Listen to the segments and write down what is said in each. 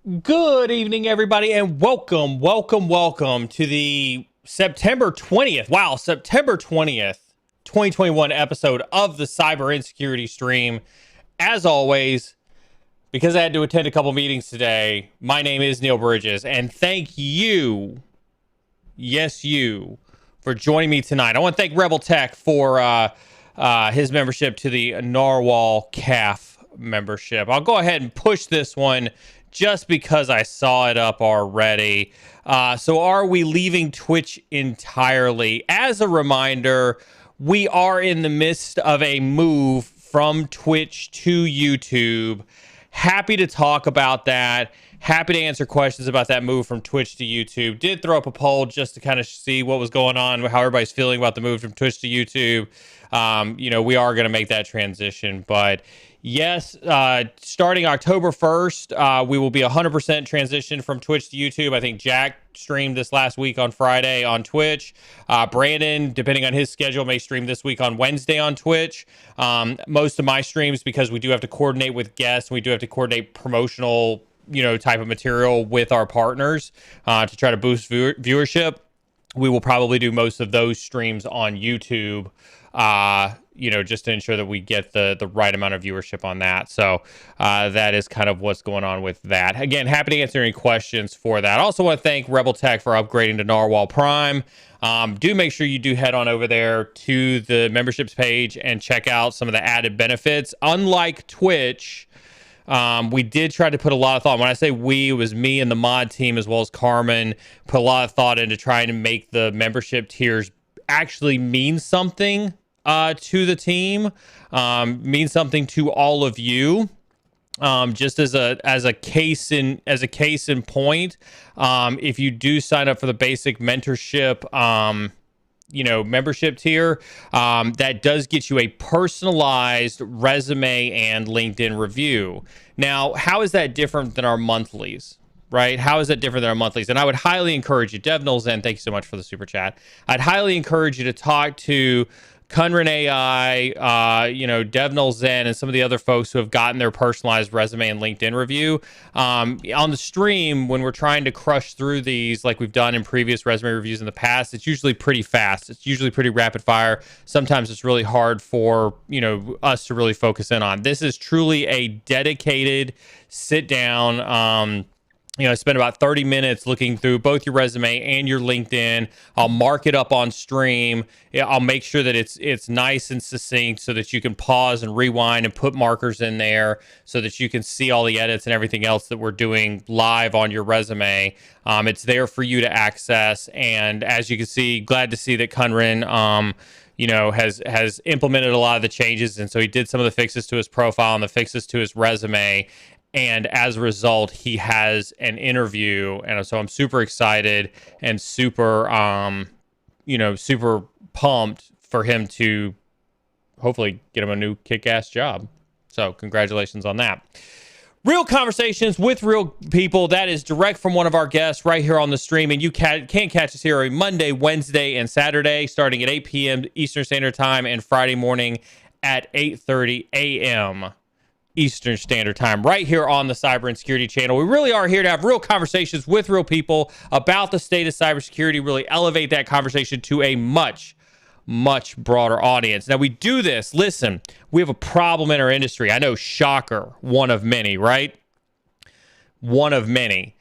Good evening, everybody, and welcome to the September 20th. Wow, September 20th, 2021 episode of the Cyber Insecurity stream. As always, because I had to attend a couple meetings today, my name is Neil Bridges, and thank you, yes, you, for joining me tonight. I want to thank Rebel Tech for his membership to the Narwhal Calf membership. I'll go ahead and push this one just because I saw it up already. So are we leaving Twitch entirely? As a reminder, we are in the midst of a move from Twitch to YouTube. Happy to talk about that. Happy to answer questions about that move from Twitch to YouTube. Did throw up a poll just to kind of see what was going on, how everybody's feeling about the move from Twitch to YouTube. We are going to make that transition, but yes, starting October 1st, we will be 100% transition from Twitch to YouTube. I think Jack streamed this last week on Friday on Twitch. Brandon, depending on his schedule, may stream this week on Wednesday on Twitch. Most of my streams, because we do have to coordinate with guests, we do have to coordinate promotional, type of material with our partners to try to boost viewership. We will probably do most of those streams on YouTube. Just to ensure that we get the right amount of viewership on that. So that is kind of what's going on with that. Again, happy to answer any questions for that. I also want to thank Rebel Tech for upgrading to Narwhal Prime. Do make sure you do head on over there to the memberships page and check out some of the added benefits. Unlike Twitch, we did try to put a lot of thought. When I say we, it was me and the mod team as well as Carmen, put a lot of thought into trying to make the membership tiers actually mean something to the team, means something to all of you. Just as a case in point, if you do sign up for the basic mentorship, membership tier, that does get you a personalized resume and LinkedIn review. Now, how is that different than our monthlies? Right? How is that different than our monthlies? And I would highly encourage you, Devnil Zen, thank you so much for the super chat. I'd highly encourage you to talk to Kunran AI, Devnil Zen, and some of the other folks who have gotten their personalized resume and LinkedIn review. On the stream, when we're trying to crush through these, like we've done in previous resume reviews in the past, it's usually pretty fast. It's usually pretty rapid fire. Sometimes it's really hard for, us to really focus in on. This is truly a dedicated sit down, I spent about 30 minutes looking through both your resume and your LinkedIn. I'll mark it up on stream. I'll make sure that it's nice and succinct so that you can pause and rewind and put markers in there so that you can see all the edits and everything else that we're doing live on your resume. It's there for you to access. And as you can see, glad to see that Kunran, has implemented a lot of the changes. And so he did some of the fixes to his profile and the fixes to his resume. And as a result, he has an interview. And so I'm super excited and super pumped for him to hopefully get him a new kick-ass job. So congratulations on that. Real conversations with real people. That is direct from one of our guests right here on the stream. And you can catch us here every Monday, Wednesday, and Saturday, starting at 8 p.m. Eastern Standard Time and Friday morning at 8:30 a.m. Eastern Standard Time, right here on the Cyber Insecurity channel. We really are here to have real conversations with real people about the state of cybersecurity, really elevate that conversation to a much, much broader audience. Now, we do this. Listen, we have a problem in our industry. I know, shocker, one of many, right? One of many.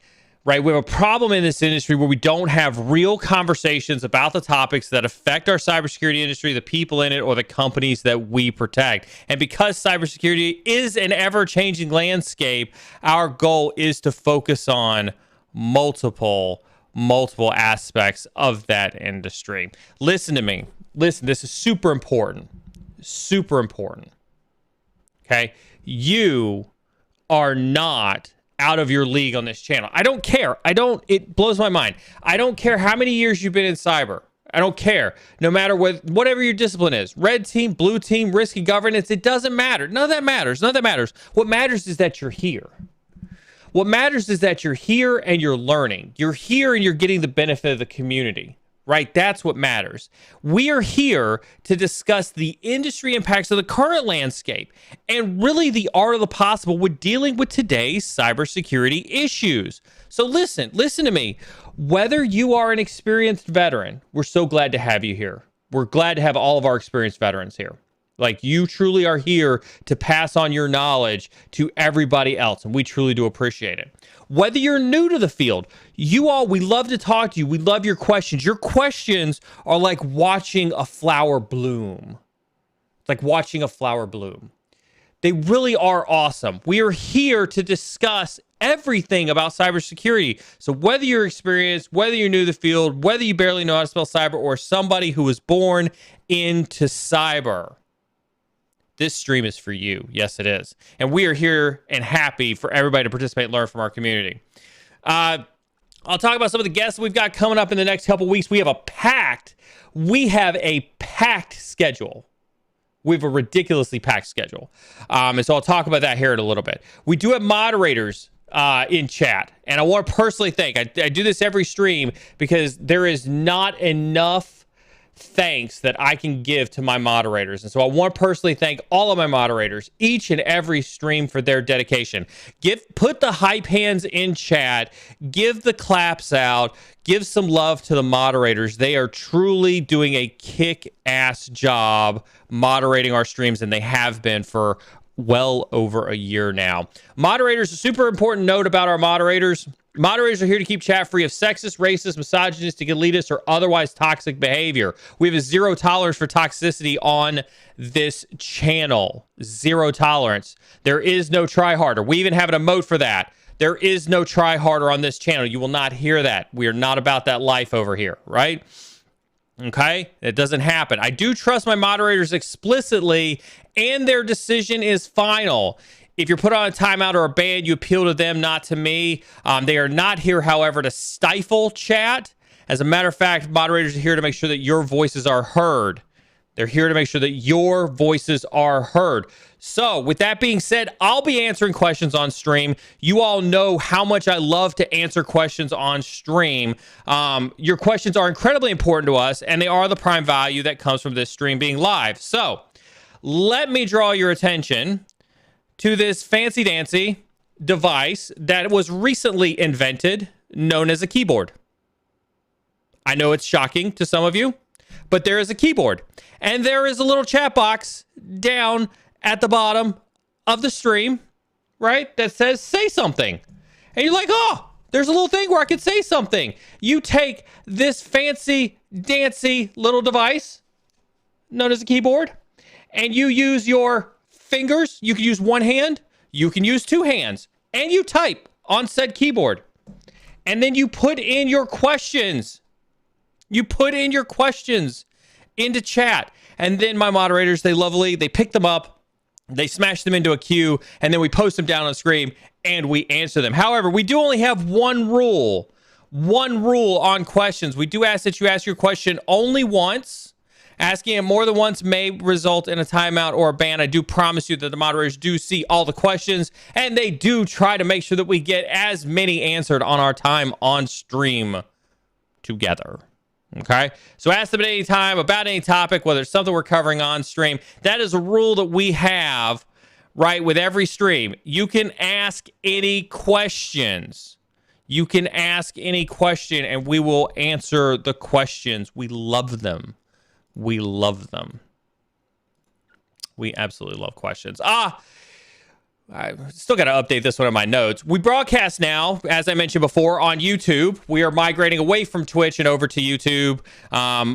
Right? We have a problem in this industry where we don't have real conversations about the topics that affect our cybersecurity industry, the people in it, or the companies that we protect. And because cybersecurity is an ever-changing landscape, our goal is to focus on multiple aspects of that industry. Listen to me. Listen, this is super important. Super important. Okay? You are not out of your league on this channel. I don't care. It blows my mind. I don't care how many years you've been in cyber. I don't care. No matter whatever your discipline is, red team, blue team, risk and governance, it doesn't matter. None of that matters. What matters is that you're here. What matters is that you're here and you're learning. You're here and you're getting the benefit of the community, right? That's what matters. We are here to discuss the industry impacts of the current landscape and really the art of the possible with dealing with today's cybersecurity issues. So listen to me. Whether you are an experienced veteran, we're so glad to have you here. We're glad to have all of our experienced veterans here. Like, you truly are here to pass on your knowledge to everybody else, and we truly do appreciate it. Whether you're new to the field, we love to talk to you. We love your questions. Your questions are like watching a flower bloom. It's like watching a flower bloom. They really are awesome. We are here to discuss everything about cybersecurity. So whether you're experienced, whether you're new to the field, whether you barely know how to spell cyber, or somebody who was born into cyber, this stream is for you. Yes, it is. And we are here and happy for everybody to participate and learn from our community. I'll talk about some of the guests we've got coming up in the next couple weeks. We have a packed schedule. We have a ridiculously packed schedule. And so I'll talk about that here in a little bit. We do have moderators in chat. And I want to personally thank, I do this every stream because there is not enough thanks that I can give to my moderators. And so I want to personally thank all of my moderators each and every stream for their dedication. Put the hype hands in chat, give the claps out, give some love to the moderators. They are truly doing a kick-ass job moderating our streams, and they have been for well over a year now. Moderators, a super important note about our moderators. Moderators are here to keep chat free of sexist, racist, misogynistic, elitist, or otherwise toxic behavior. We have a zero tolerance for toxicity on this channel. Zero tolerance. There is no try harder. We even have an emote for that. There is no try harder on this channel. You will not hear that. We are not about that life over here, right? Okay? It doesn't happen. I do trust my moderators explicitly, and their decision is final. If you're put on a timeout or a ban, you appeal to them, not to me. They are not here, however, to stifle chat. As a matter of fact, moderators are here to make sure that your voices are heard. They're here to make sure that your voices are heard. So with that being said, I'll be answering questions on stream. You all know how much I love to answer questions on stream. Your questions are incredibly important to us, and they are the prime value that comes from this stream being live. So let me draw your attention to this fancy-dancy device that was recently invented, known as a keyboard. I know it's shocking to some of you, but there is a keyboard. And there is a little chat box down at the bottom of the stream, right, that says, say something. And you're like, oh, there's a little thing where I could say something. You take this fancy-dancy little device, known as a keyboard, and you use your fingers. You can use one hand, you can use two hands, and you type on said keyboard. And then you put in your questions. You put in your questions into chat. And then my moderators, they pick them up, they smash them into a queue, and then we post them down on the screen and we answer them. However, we do only have one rule on questions. We do ask that you ask your question only once. Asking it more than once may result in a timeout or a ban. I do promise you that the moderators do see all the questions, and they do try to make sure that we get as many answered on our time on stream together. Okay? So ask them at any time about any topic, whether it's something we're covering on stream. That is a rule that we have, right, with every stream. You can ask any questions. You can ask any question, and we will answer the questions. We love them. We love them. We absolutely love questions. I still got to update this one in my notes. We broadcast now, as I mentioned before, on YouTube. We are migrating away from Twitch and over to YouTube.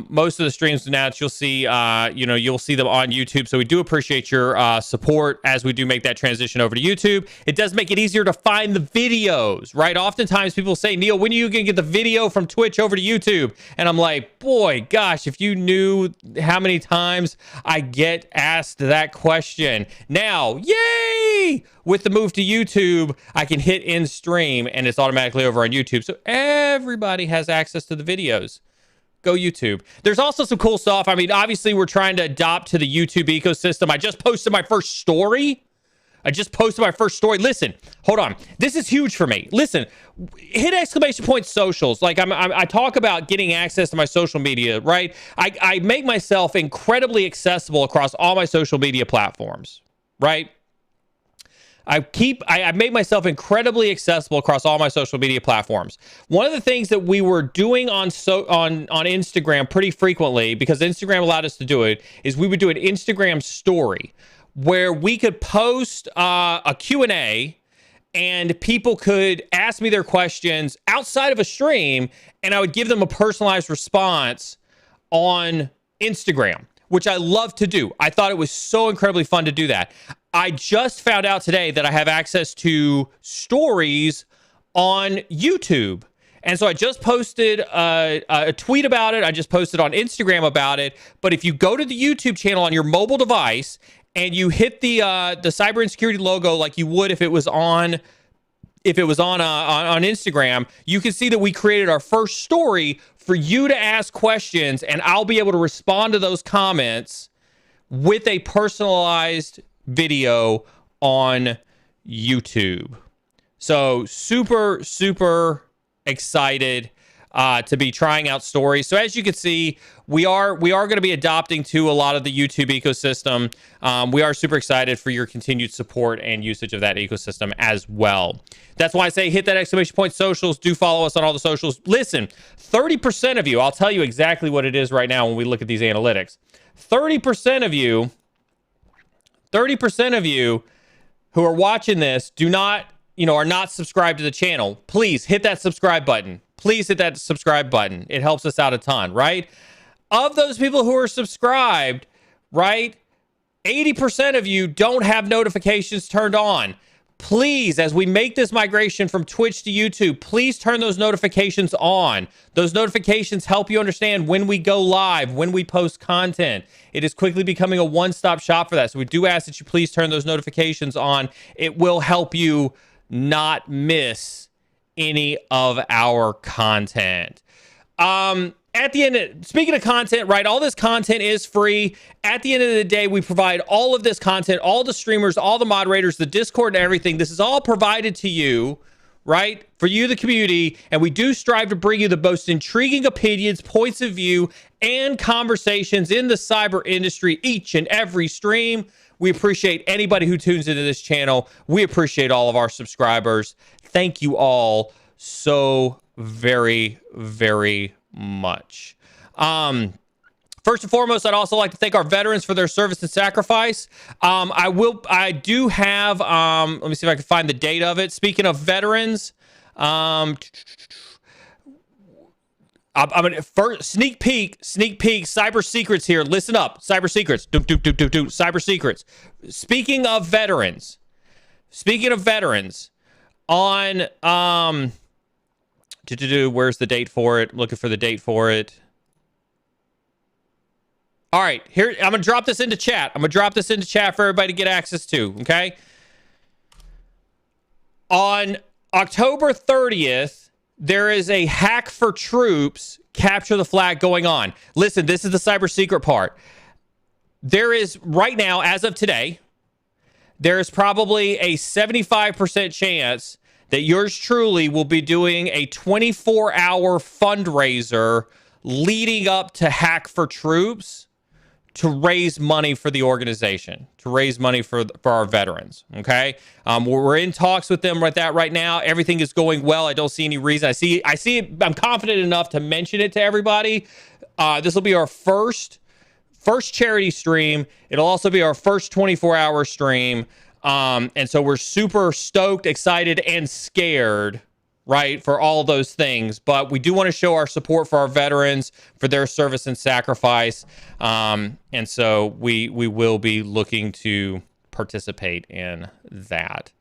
Most of the streams now that you'll see, you'll see them on YouTube. So we do appreciate your support as we do make that transition over to YouTube. It does make it easier to find the videos, right? Oftentimes people say, Neil, when are you going to get the video from Twitch over to YouTube? And I'm like, boy, gosh, if you knew how many times I get asked that question. Now, yay! With the move to YouTube, I can hit in stream and it's automatically over on YouTube. So everybody has access to the videos. Go YouTube. There's also some cool stuff. I mean, obviously we're trying to adopt to the YouTube ecosystem. I just posted my first story I just posted my first story. Listen, hold on. This is huge for me. Listen, hit exclamation point socials. Like I talk about getting access to my social media, right? I make myself incredibly accessible across all my social media platforms, right? I made myself incredibly accessible across all my social media platforms. One of the things that we were doing on Instagram pretty frequently, because Instagram allowed us to do it, is we would do an Instagram story where we could post a Q&A and people could ask me their questions outside of a stream, and I would give them a personalized response on Instagram, which I love to do. I thought it was so incredibly fun to do that. I just found out today that I have access to stories on YouTube. And so I just posted a tweet about it. I just posted on Instagram about it. But if you go to the YouTube channel on your mobile device and you hit the Cyber Insecurity logo like you would if it was on Instagram, you can see that we created our first story for you to ask questions, and I'll be able to respond to those comments with a personalized video on YouTube. So super excited to be trying out stories. So as you can see, we are going to be adopting to a lot of the YouTube ecosystem. We are super excited for your continued support and usage of that ecosystem as well. That's why I say hit that exclamation point socials. Do follow us on all the socials. Listen, 30% of you, I'll tell you exactly what it is right now when we look at these analytics. 30% of you who are watching this are not subscribed to the channel. Please hit that subscribe button. Please hit that subscribe button. It helps us out a ton, right? Of those people who are subscribed, right, 80% of you don't have notifications turned on. Please, as we make this migration from Twitch to YouTube, please turn those notifications on. Those notifications help you understand when we go live, when we post content. It is quickly becoming a one-stop shop for that. So we do ask that you please turn those notifications on. It will help you not miss any of our content. At the end, speaking of content, right, all this content is free. At the end of the day, we provide all of this content, all the streamers, all the moderators, the Discord and everything. This is all provided to you, right, for you, the community, and we do strive to bring you the most intriguing opinions, points of view, and conversations in the cyber industry each and every stream. We appreciate anybody who tunes into this channel. We appreciate all of our subscribers. Thank you all so very, very much. First and foremost, I'd also like to thank our veterans for their service and sacrifice. I do have, let me see if I can find the date of it. Speaking of veterans, I'm gonna first sneak peek, cyber secrets here. Listen up, cyber secrets, cyber secrets. Speaking of veterans, on, where's the date for it? Looking for the date for it. All right, here, I'm going to drop this into chat. For everybody to get access to, okay? On October 30th, there is a hack for troops, capture the flag going on. Listen, this is the cyber secret part. There is, right now, as of today, there is probably a 75% chance that yours truly will be doing a 24-hour fundraiser leading up to Hack for Troops to raise money for the organization, to raise money for our veterans, okay? We're in talks with them right now. Everything is going well. I don't see any reason. I see it. I'm confident enough to mention it to everybody. This will be our first charity stream. It'll also be our first 24-hour stream. And so we're super stoked, excited, and scared, right, for all those things. But we do want to show our support for our veterans, for their service and sacrifice. And so we will be looking to participate in that.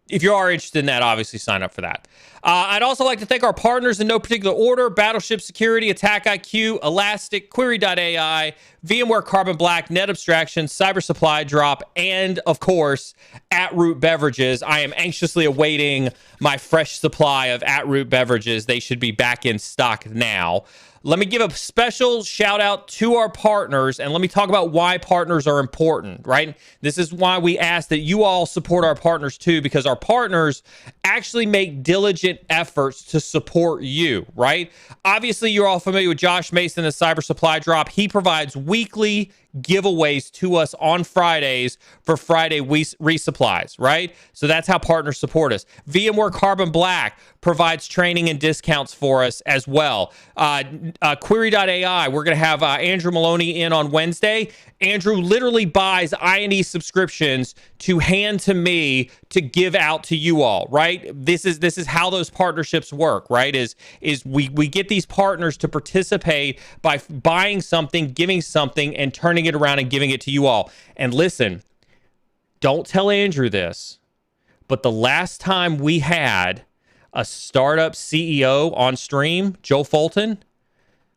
If you are interested in that, obviously sign up for that. I'd also like to thank our partners in no particular order: Battleship Security, Attack IQ, Elastic, Query.ai, VMware Carbon Black, Net Abstraction, Cyber Supply Drop, and of course, At Root Beverages. I am anxiously awaiting my fresh supply of At Root beverages. They should be back in stock now. let me give a special shout out to our partners, and let me talk about why partners are important, right? This is why we ask that you all support our partners too, because our partners actually make diligent efforts to support you, right? Obviously, you're all familiar with Josh Mason, the Cyber Supply Drop. He provides weekly giveaways to us on Fridays for Friday resupplies, right? So that's how partners support us. VMware Carbon Black provides training and discounts for us as well. Query.ai, we're going to have Andrew Maloney in on Wednesday. Andrew literally buys I&E subscriptions to hand to me to give out to you all, right? This is how those partnerships work, right? Is we get these partners to participate by buying something, giving something, and turning it around and giving it to you all. And listen, don't tell Andrew this, but the last time we had a startup CEO on stream, Joe Fulton,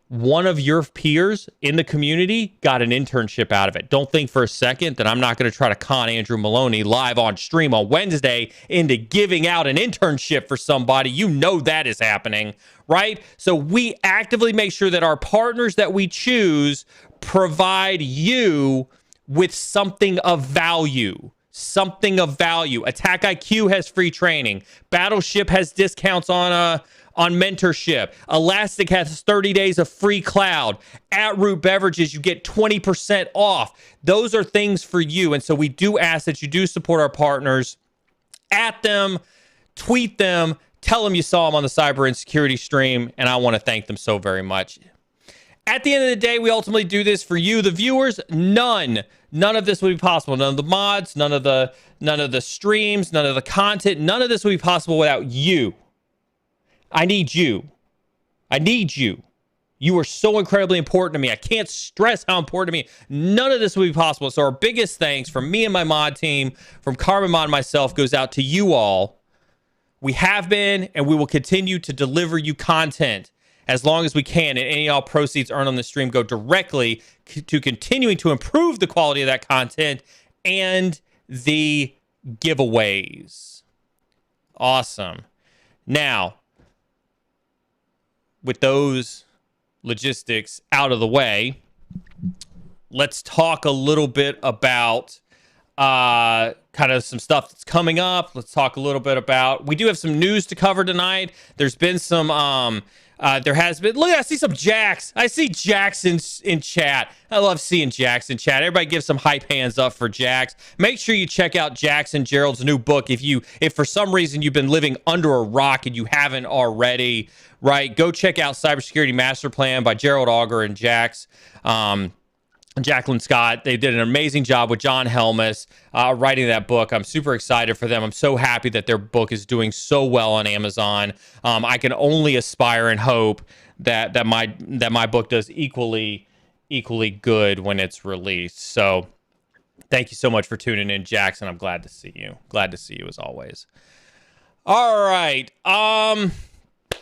one of your peers in the community got an internship out of it. Don't think for a second that I'm not going to try to con Andrew Maloney live on stream on Wednesday into giving out an internship for somebody. You know that is happening, right? So we actively make sure that our partners that we choose provide you with something of value. Something of value. Attack IQ has free training. Battleship has discounts on Mentorship. Elastic has 30 days of free cloud. At Root Beverages, you get 20% off. Those are things for you. And so we do ask that you do support our partners. At them, tweet them, tell them you saw them on the Cyber Insecurity stream, and I want to thank them so very much. At the end of the day, we ultimately do this for you, the viewers. None of this would be possible. None of the mods, none of the streams, none of the content, none of this would be possible without you. I need you. I need you. You are so incredibly important to me. I can't stress how important to me. None of this would be possible. So our biggest thanks from me and my mod team, from Carbon Mod and myself, goes out to you all. We have been and we will continue to deliver you content as long as we can, and any all proceeds earned on the stream go directly to continuing to improve the quality of that content and the giveaways. Awesome. Now, with those logistics out of the way, let's talk a little bit about kind of some stuff that's coming up. Let's talk a little bit about, we do have some news to cover tonight. There's been some there has been, look, I see some Jax. I see Jax in chat. I love seeing Jax in chat. Everybody give some hype hands up for Jax. Make sure you check out Jax and Gerald's new book. If for some reason you've been living under a rock and you haven't already, right, go check out Cybersecurity Master Plan by Gerald Auger and Jax. Jacqueline Scott. They did an amazing job with John Helmus writing that book. I'm super excited for them. I'm so happy that their book is doing so well on Amazon. I can only aspire and hope that my book does equally good when it's released. So thank you so much for tuning in, Jackson. I'm glad to see you. Glad to see you as always. All right.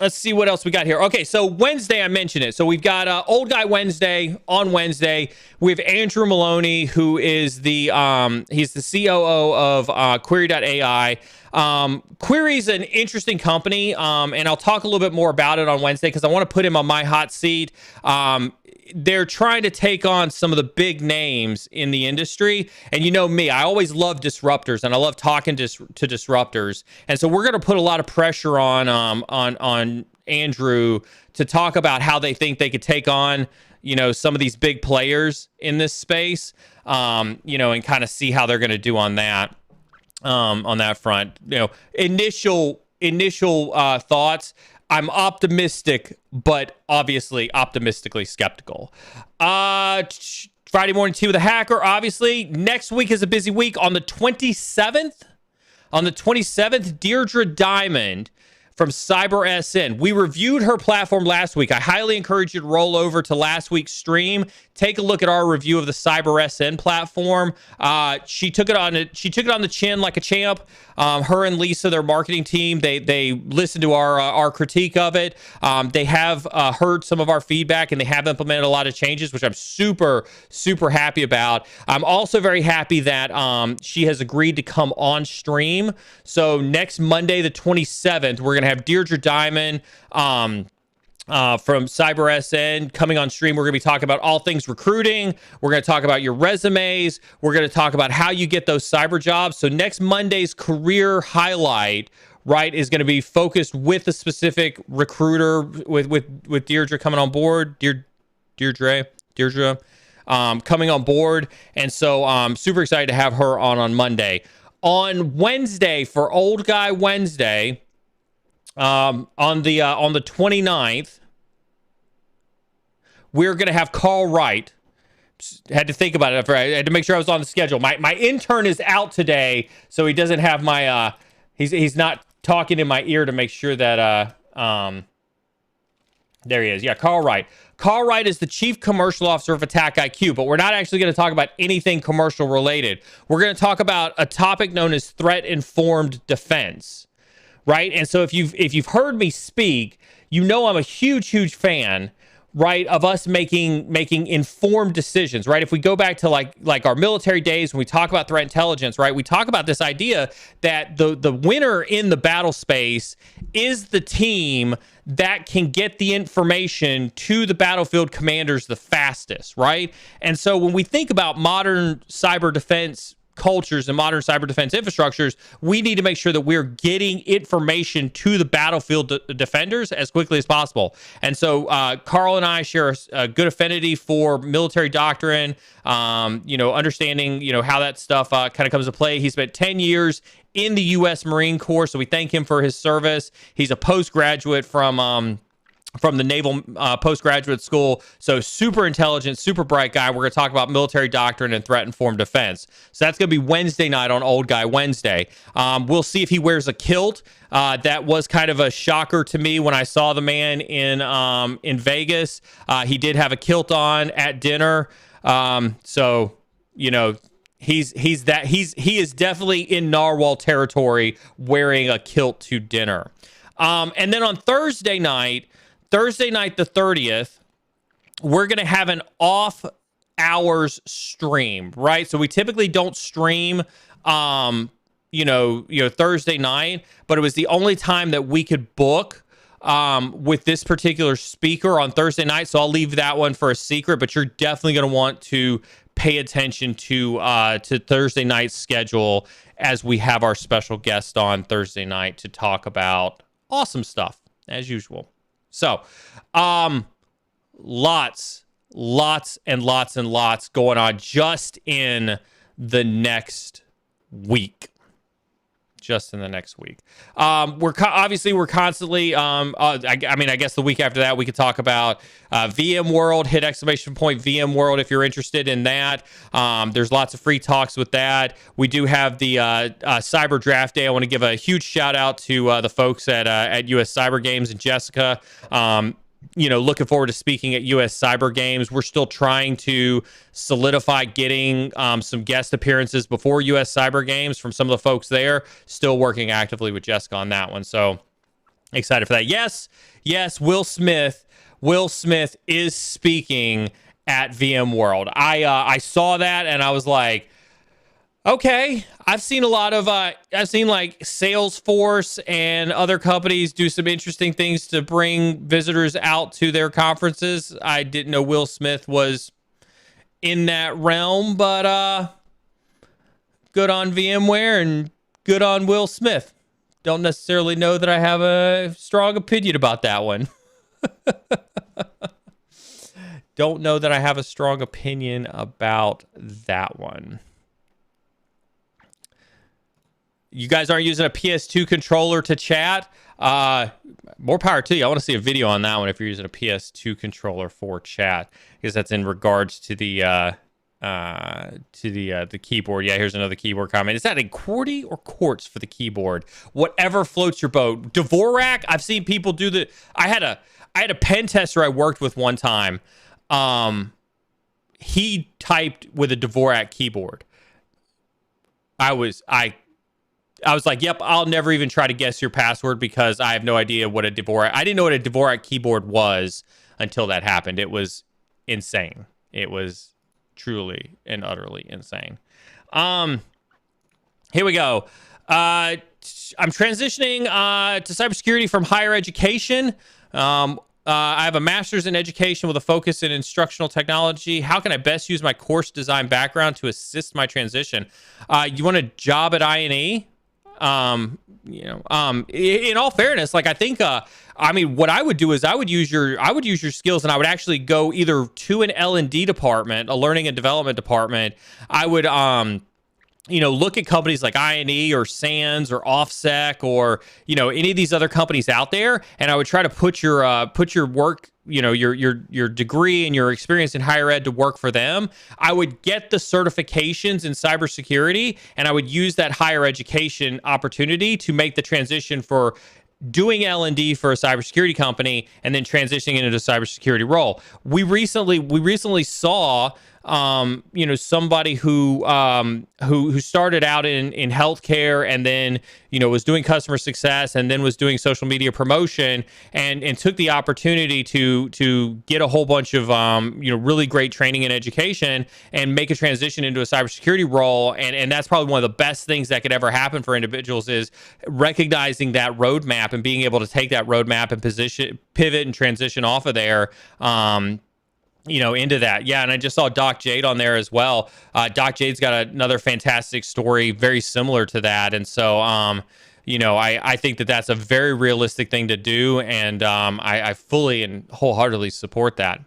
Let's see what else we got here. Okay, so Wednesday, I mentioned it. So we've got Old Guy Wednesday on Wednesday. We have Andrew Maloney, who is he's the COO of Query.ai. Query's an interesting company, and I'll talk a little bit more about it on Wednesday because I want to put him on my hot seat. They're trying to take on some of the big names in the industry. And you know me, I always love disruptors and I love talking to disruptors. And so we're going to put a lot of pressure on Andrew to talk about how they think they could take on, some of these big players in this space, and kind of see how they're going to do on that front. Initial thoughts. I'm optimistic, but obviously optimistically skeptical. Friday morning tea with a hacker. Obviously, next week is a busy week. On the 27th, Deirdre Diamond from CyberSN. We reviewed her platform last week. I highly encourage you to roll over to last week's stream. Take a look at our review of the CyberSN platform. She took it on the chin like a champ. Her and Lisa, their marketing team, they listened to our critique of it. They have heard some of our feedback and they have implemented a lot of changes, which I'm super, super happy about. I'm also very happy that she has agreed to come on stream. So next Monday, the 27th, we're going to have Deirdre Diamond from Cyber SN coming on stream. We're going to be talking about all things recruiting. We're going to talk about your resumes. We're going to talk about how you get those cyber jobs. So next Monday's career highlight, right, is going to be focused with a specific recruiter with Deirdre coming on board. Deirdre coming on board. And so I'm super excited to have her on Monday. On Wednesday, for Old Guy Wednesday, on the 29th, we're going to have Carl Wright. Had to think about it. I had to make sure I was on the schedule. My intern is out today, so he doesn't have my he's not talking in my ear to make sure that there he is. Yeah, Carl Wright. Carl Wright is the Chief Commercial Officer of Attack IQ, but we're not actually going to talk about anything commercial related. We're going to talk about a topic known as threat-informed defense. Right. And so if you've heard me speak, you know I'm a huge fan, right, of us making informed decisions, right? If we go back to like our military days, when we talk about threat intelligence, right, we talk about this idea that the winner in the battle space is the team that can get the information to the battlefield commanders the fastest, right? And so when we think about modern cyber defense cultures and modern cyber defense infrastructures, we need to make sure that we're getting information to the battlefield defenders as quickly as possible. And so Carl and I share a good affinity for military doctrine, understanding, how that stuff kind of comes to play. He spent 10 years in the U.S. Marine Corps, so we thank him for his service. He's a postgraduate from the Naval Postgraduate School. So super intelligent, super bright guy. We're going to talk about military doctrine and threat-informed defense. So that's going to be Wednesday night on Old Guy Wednesday. We'll see if he wears a kilt. That was kind of a shocker to me when I saw the man in Vegas. He did have a kilt on at dinner. He is definitely in narwhal territory wearing a kilt to dinner. And then on Thursday night the 30th, we're going to have an off hours stream, right? So we typically don't stream, Thursday night, but it was the only time that we could book with this particular speaker on Thursday night. So I'll leave that one for a secret, but you're definitely going to want to pay attention to Thursday night's schedule as we have our special guest on Thursday night to talk about awesome stuff as usual. So, lots and lots going on just in the next week. We're constantly, I guess the week after that, we could talk about VMworld, hit !VMworld if you're interested in that. There's lots of free talks with that. We do have the Cyber Draft Day. I want to give a huge shout out to the folks at US Cyber Games and Jessica. Looking forward to speaking at US Cyber Games. We're still trying to solidify getting some guest appearances before US Cyber Games from some of the folks there. Still working actively with Jessica on that one. So excited for that. Yes, Will Smith is speaking at VMworld. I saw that and I was like, okay, I've seen like Salesforce and other companies do some interesting things to bring visitors out to their conferences. I didn't know Will Smith was in that realm, but good on VMware and good on Will Smith. Don't necessarily know that I have a strong opinion about that one. Don't know that I have a strong opinion about that one. You guys aren't using a PS2 controller to chat? More power to you. I want to see a video on that one if you're using a PS2 controller for chat, because that's in regards to the keyboard. Yeah, here's another keyboard comment. Is that a QWERTY or quartz for the keyboard? Whatever floats your boat. Dvorak, I've seen people do the. I had a pen tester I worked with one time. He typed with a Dvorak keyboard. I was like, yep, I'll never even try to guess your password because I have no idea what a Dvorak. I didn't know what a Dvorak keyboard was until that happened. It was insane. It was truly and utterly insane. Here we go. I'm transitioning to cybersecurity from higher education. I have a master's in education with a focus in instructional technology. How can I best use my course design background to assist my transition? You want a job at I&E? In all fairness, like I think, what I would do is I would use your skills, and I would actually go either to an L&D department, a learning and development department. I would, look at companies like I&E or SANS or OffSec or, any of these other companies out there. And I would try to put your work, your degree and your experience in higher ed to work for them. I would get the certifications in cybersecurity, and I would use that higher education opportunity to make the transition for doing L&D for a cybersecurity company and then transitioning into a cybersecurity role. We recently saw somebody who started out in healthcare and then, was doing customer success and then was doing social media promotion and took the opportunity to get a whole bunch of, really great training and education and make a transition into a cybersecurity role. And that's probably one of the best things that could ever happen for individuals is recognizing that roadmap and being able to take that roadmap and pivot and transition off of there. Into that. Yeah. And I just saw Doc Jade on there as well. Doc Jade's got another fantastic story, very similar to that. And so, I think that that's a very realistic thing to do. And I fully and wholeheartedly support that.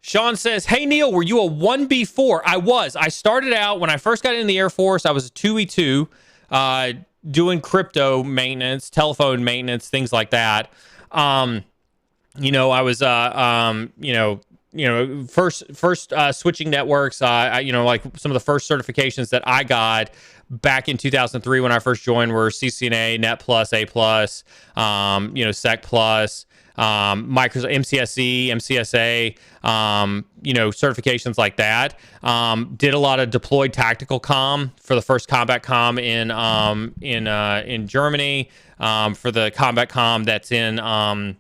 Sean says, hey, Neil, were you a 1B4? I was. I started out when I first got in the Air Force, I was a 2E2, doing crypto maintenance, telephone maintenance, things like that. I was, first switching networks, like some of the first certifications that I got back in 2003 when I first joined were CCNA, Net Plus, A Plus, Sec Plus, Microsoft, MCSE, MCSA, certifications like that. Did a lot of deployed tactical comm for the first combat comm in Germany, for the combat comm that's in,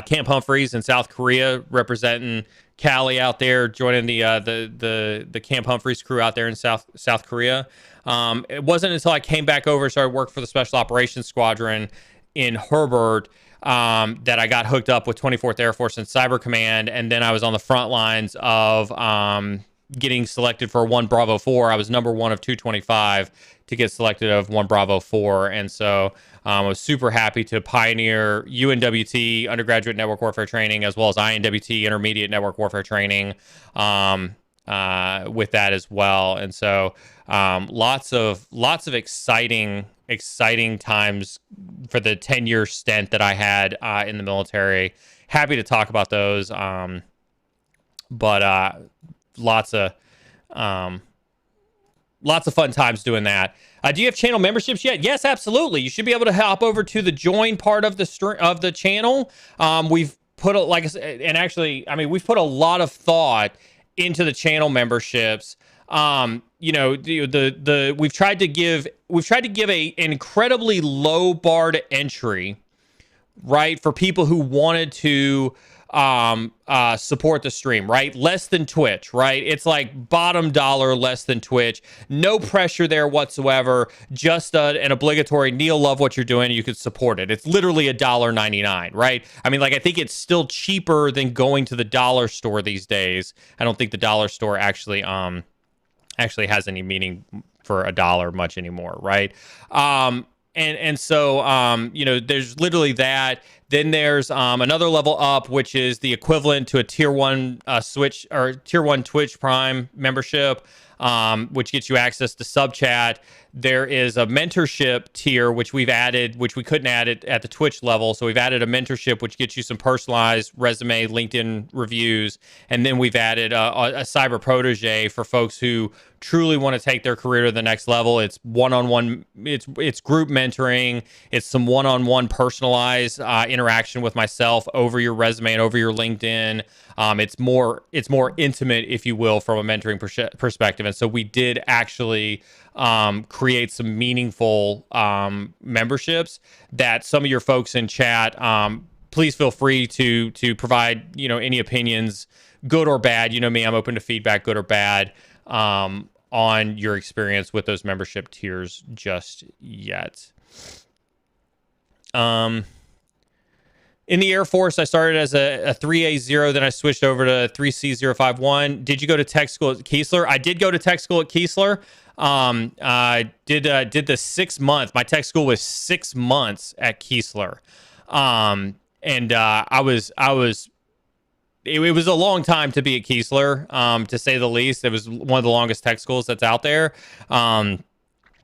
Camp Humphreys in South Korea, representing Cali out there, joining the Camp Humphreys crew out there in South Korea. It wasn't until I came back over, started work for the Special Operations Squadron in Herbert, that I got hooked up with 24th Air Force and Cyber Command, and then I was on the front lines of getting selected for 1 Bravo 4. I was number 1 of 225 to get selected of 1 Bravo 4, and so I was super happy to pioneer UNWT, undergraduate network warfare training, as well as INWT, intermediate network warfare training, with that as well. And so lots of exciting times for the 10-year stint that I had in the military. Happy to talk about those, but lots of fun times doing that. Do you have channel memberships yet? Yes, absolutely. You should be able to hop over to the join part of the channel. We've put we've put a lot of thought into the channel memberships. We've tried to give an incredibly low bar to entry, right, for people who wanted to support the stream, right? Less than Twitch, right? It's like bottom dollar, less than Twitch. No pressure there whatsoever. Just an obligatory Neil, love what you're doing. You could support it. It's literally $1.99, right? I think it's still cheaper than going to the dollar store these days. I don't think the dollar store actually has any meaning for $1 much anymore, right? So there's literally that. Then there's another level up, which is the equivalent to a tier 1 Switch or tier 1 Twitch Prime membership, which gets you access to sub chat. There is a mentorship tier, which we've added, which we couldn't add it at the Twitch level. So we've added a mentorship, which gets you some personalized resume, LinkedIn reviews. And then we've added a cyber protege for folks who truly want to take their career to the next level. It's one-on-one, it's group mentoring. It's some one-on-one personalized interaction with myself over your resume and over your LinkedIn. It's more intimate, if you will, from a mentoring perspective. And so we did actually create some meaningful memberships that some of your folks in chat, please feel free to provide, any opinions, good or bad. You know me, I'm open to feedback, good or bad, on your experience with those membership tiers just yet. In the Air Force, I started as a 3A0, then I switched over to 3C051. Did you go to tech school at Keesler? I did go to tech school at Keesler. I did the 6 month. My tech school was 6 months at Keesler. And I was it was a long time to be at Keesler, to say the least. It was one of the longest tech schools that's out there. Did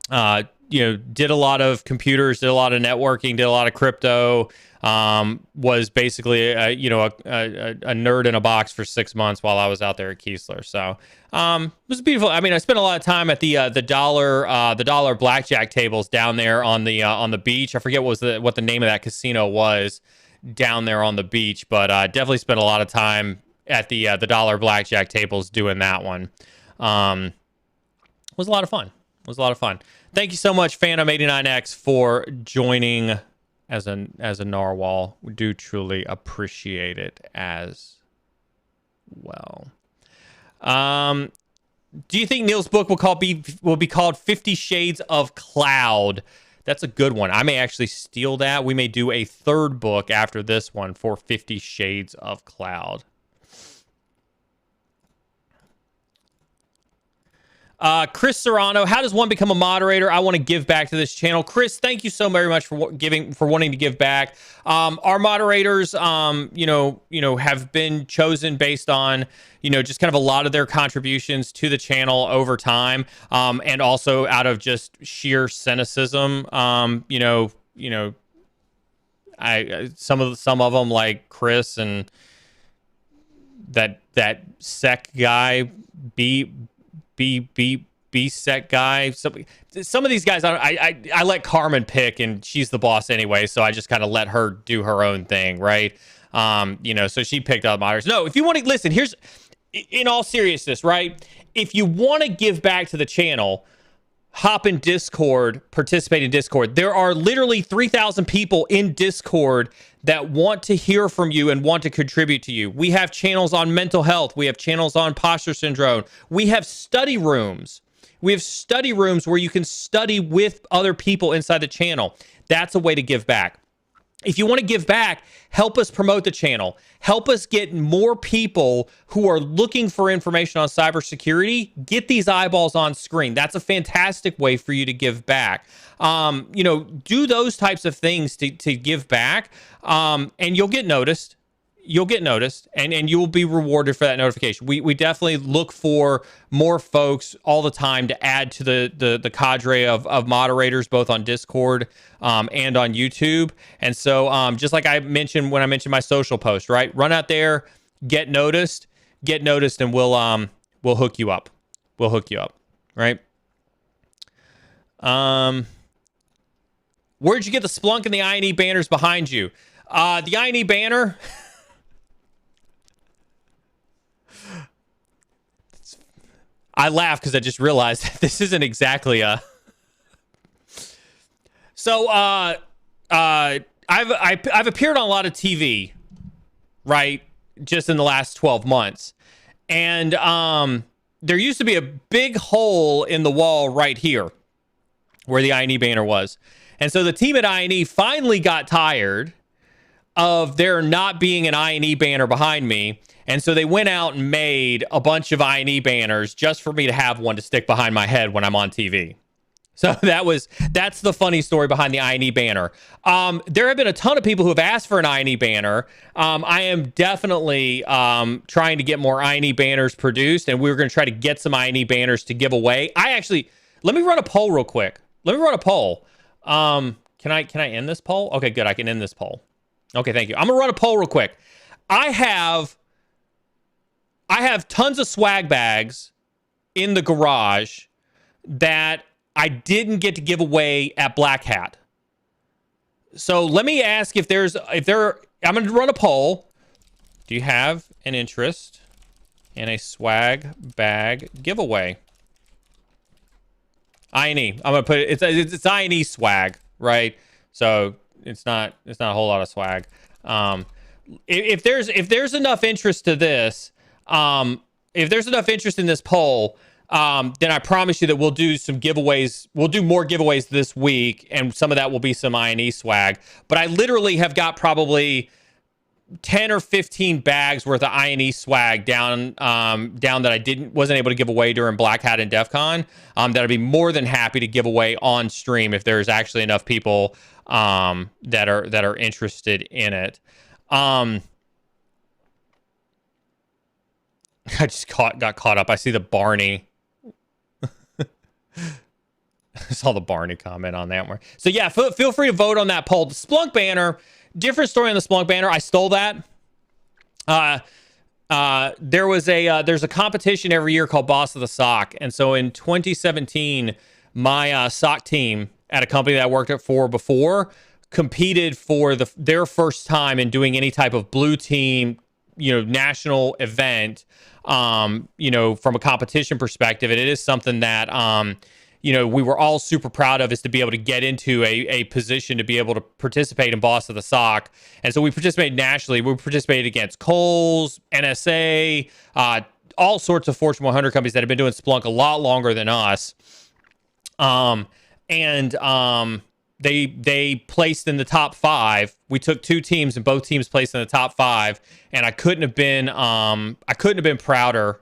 a lot of computers, did a lot of networking, did a lot of crypto. Was basically a nerd in a box for 6 months while I was out there at Keesler. So it was beautiful. I mean, I spent a lot of time at the dollar blackjack tables down there on the beach. I forget what the name of that casino was down there on the beach, but definitely spent a lot of time at the dollar blackjack tables doing that one. It was a lot of fun. Thank you so much, Phantom89X, for joining as a narwhal. We do truly appreciate it as well. Do you think Neil's book will be called 50 Shades of Cloud? That's a good one. I may actually steal that. We may do a third book after this one for 50 Shades of Cloud. Chris Serrano, how does one become a moderator? I want to give back to this channel. Chris, thank you so very much for wanting to give back. Our moderators, have been chosen based on, just kind of a lot of their contributions to the channel over time, and also out of just sheer cynicism. Some of them, like Chris and that sec guy, B set guy. Some of these guys, I let Carmen pick, and she's the boss anyway, so I just kind of let her do her own thing, right? So she picked out moderators. No, if you want to listen, here's, in all seriousness, right? If you want to give back to the channel, hop in Discord, participate in Discord. There are literally 3,000 people in Discord that want to hear from you and want to contribute to you. We have channels on mental health. We have channels on posture syndrome. We have study rooms. We have study rooms where you can study with other people inside the channel. That's a way to give back. If you want to give back, help us promote the channel. Help us get more people who are looking for information on cybersecurity. Get these eyeballs on screen. That's a fantastic way for you to give back. Do those types of things to give back, and you'll get noticed. And you will be rewarded for that notification. We definitely look for more folks all the time to add to the cadre of moderators, both on Discord and on YouTube. And so just like I mentioned when I mentioned my social post, right? Run out there, get noticed, and we'll hook you up. Right? Where'd you get the Splunk and the INE banners behind you? The INE banner. I laugh because I just realized that this isn't exactly a. So I've appeared on a lot of TV, right? Just in the last 12 months, and there used to be a big hole in the wall right here, where the INE banner was, and so the team at INE finally got tired of there not being an INE banner behind me. And so they went out and made a bunch of INE banners just for me to have one to stick behind my head when I'm on TV. So that's the funny story behind the INE banner. There have been a ton of people who have asked for an INE banner. I am definitely trying to get more INE banners produced, and we're going to try to get some INE banners to give away. Let me run a poll real quick. Can I end this poll? Okay, good. I can end this poll. Okay, thank you. I'm going to run a poll real quick. I have tons of swag bags in the garage that I didn't get to give away at Black Hat. So let me ask I'm going to run a poll. Do you have an interest in a swag bag giveaway? INE. I'm going to put it, it's INE swag, right? So it's not a whole lot of swag. If there's enough interest to this, if there's enough interest in this poll, then I promise you that we'll do some giveaways. We'll do more giveaways this week, and some of that will be some INE swag. But I literally have got probably 10 or 15 bags worth of INE swag down that I wasn't able to give away during Black Hat and DEF CON, that I'd be more than happy to give away on stream if there's actually enough people that are interested in it. I just got caught up. I see the Barney. I saw the Barney comment on that one. So yeah, feel free to vote on that poll. The Splunk banner, different story on the Splunk banner. I stole that. There's a competition every year called Boss of the Sock. And so in 2017, my sock team at a company that I worked at for before competed for their first time in doing any type of blue team, national event, from a competition perspective. And it is something that, we were all super proud of, is to be able to get into a position to be able to participate in Boss of the Sock. And so we participated nationally. We participated against Kohl's, NSA, all sorts of Fortune 100 companies that have been doing Splunk a lot longer than us. They placed in the top 5. We took 2 teams and both teams placed in the top 5. And I couldn't have been prouder,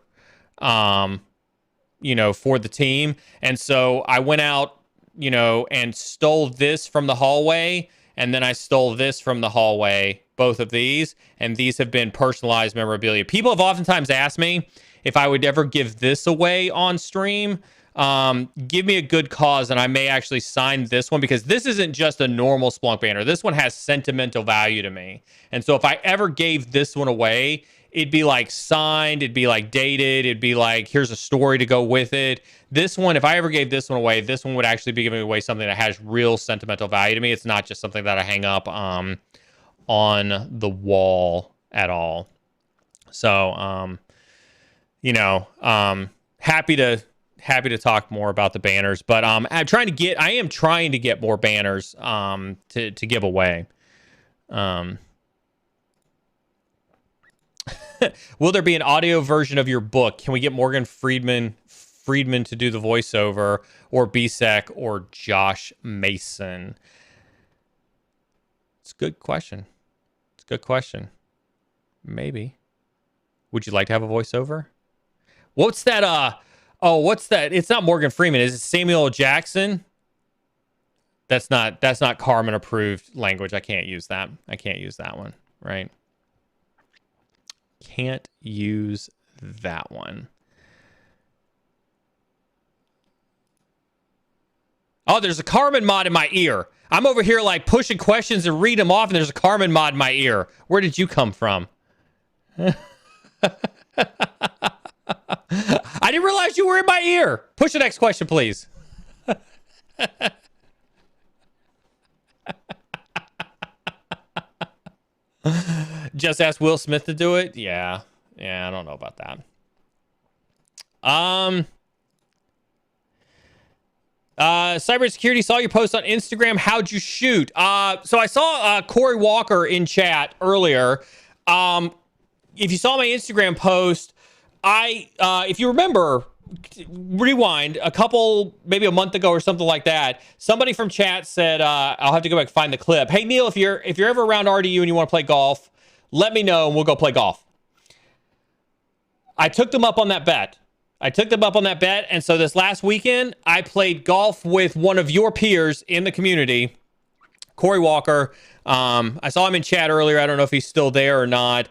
for the team. And so I went out, and stole this from the hallway. And then I stole this from the hallway, both of these. And these have been personalized memorabilia. People have oftentimes asked me if I would ever give this away on stream. Give me a good cause and I may actually sign this one, because this isn't just a normal Splunk banner. This one has sentimental value to me. And so if I ever gave this one away, it'd be like signed, it'd be like dated, it'd be like, here's a story to go with it. This one, if I ever gave this one away, this one would actually be giving away something that has real sentimental value to me. It's not just something that I hang up on the wall at all. So, happy to talk more about the banners, but I am trying to get more banners to give away. Will there be an audio version of your book? Can we get Morgan Friedman to do the voiceover, or BSEC, or Josh Mason? It's a good question. Maybe. Would you like to have a voiceover? What's that? What's that? It's not Morgan Freeman. Is it Samuel L. Jackson? That's not Carmen approved language. I can't use that one, right? Can't use that one. Oh, there's a Carmen mod in my ear. I'm over here like pushing questions and read them off, and there's a Carmen mod in my ear. Where did you come from? I didn't realize you were in my ear. Push the next question, please. Just ask Will Smith to do it. Yeah, I don't know about that. Cybersecurity, saw your post on Instagram. How'd you shoot? So I saw Corey Walker in chat earlier. If you saw my Instagram post, if you remember, rewind maybe a month ago or something like that, somebody from chat said, I'll have to go back and find the clip. Hey Neil, if you're ever around RDU and you want to play golf, let me know and we'll go play golf. I took them up on that bet. And so this last weekend, I played golf with one of your peers in the community, Corey Walker. I saw him in chat earlier. I don't know if he's still there or not.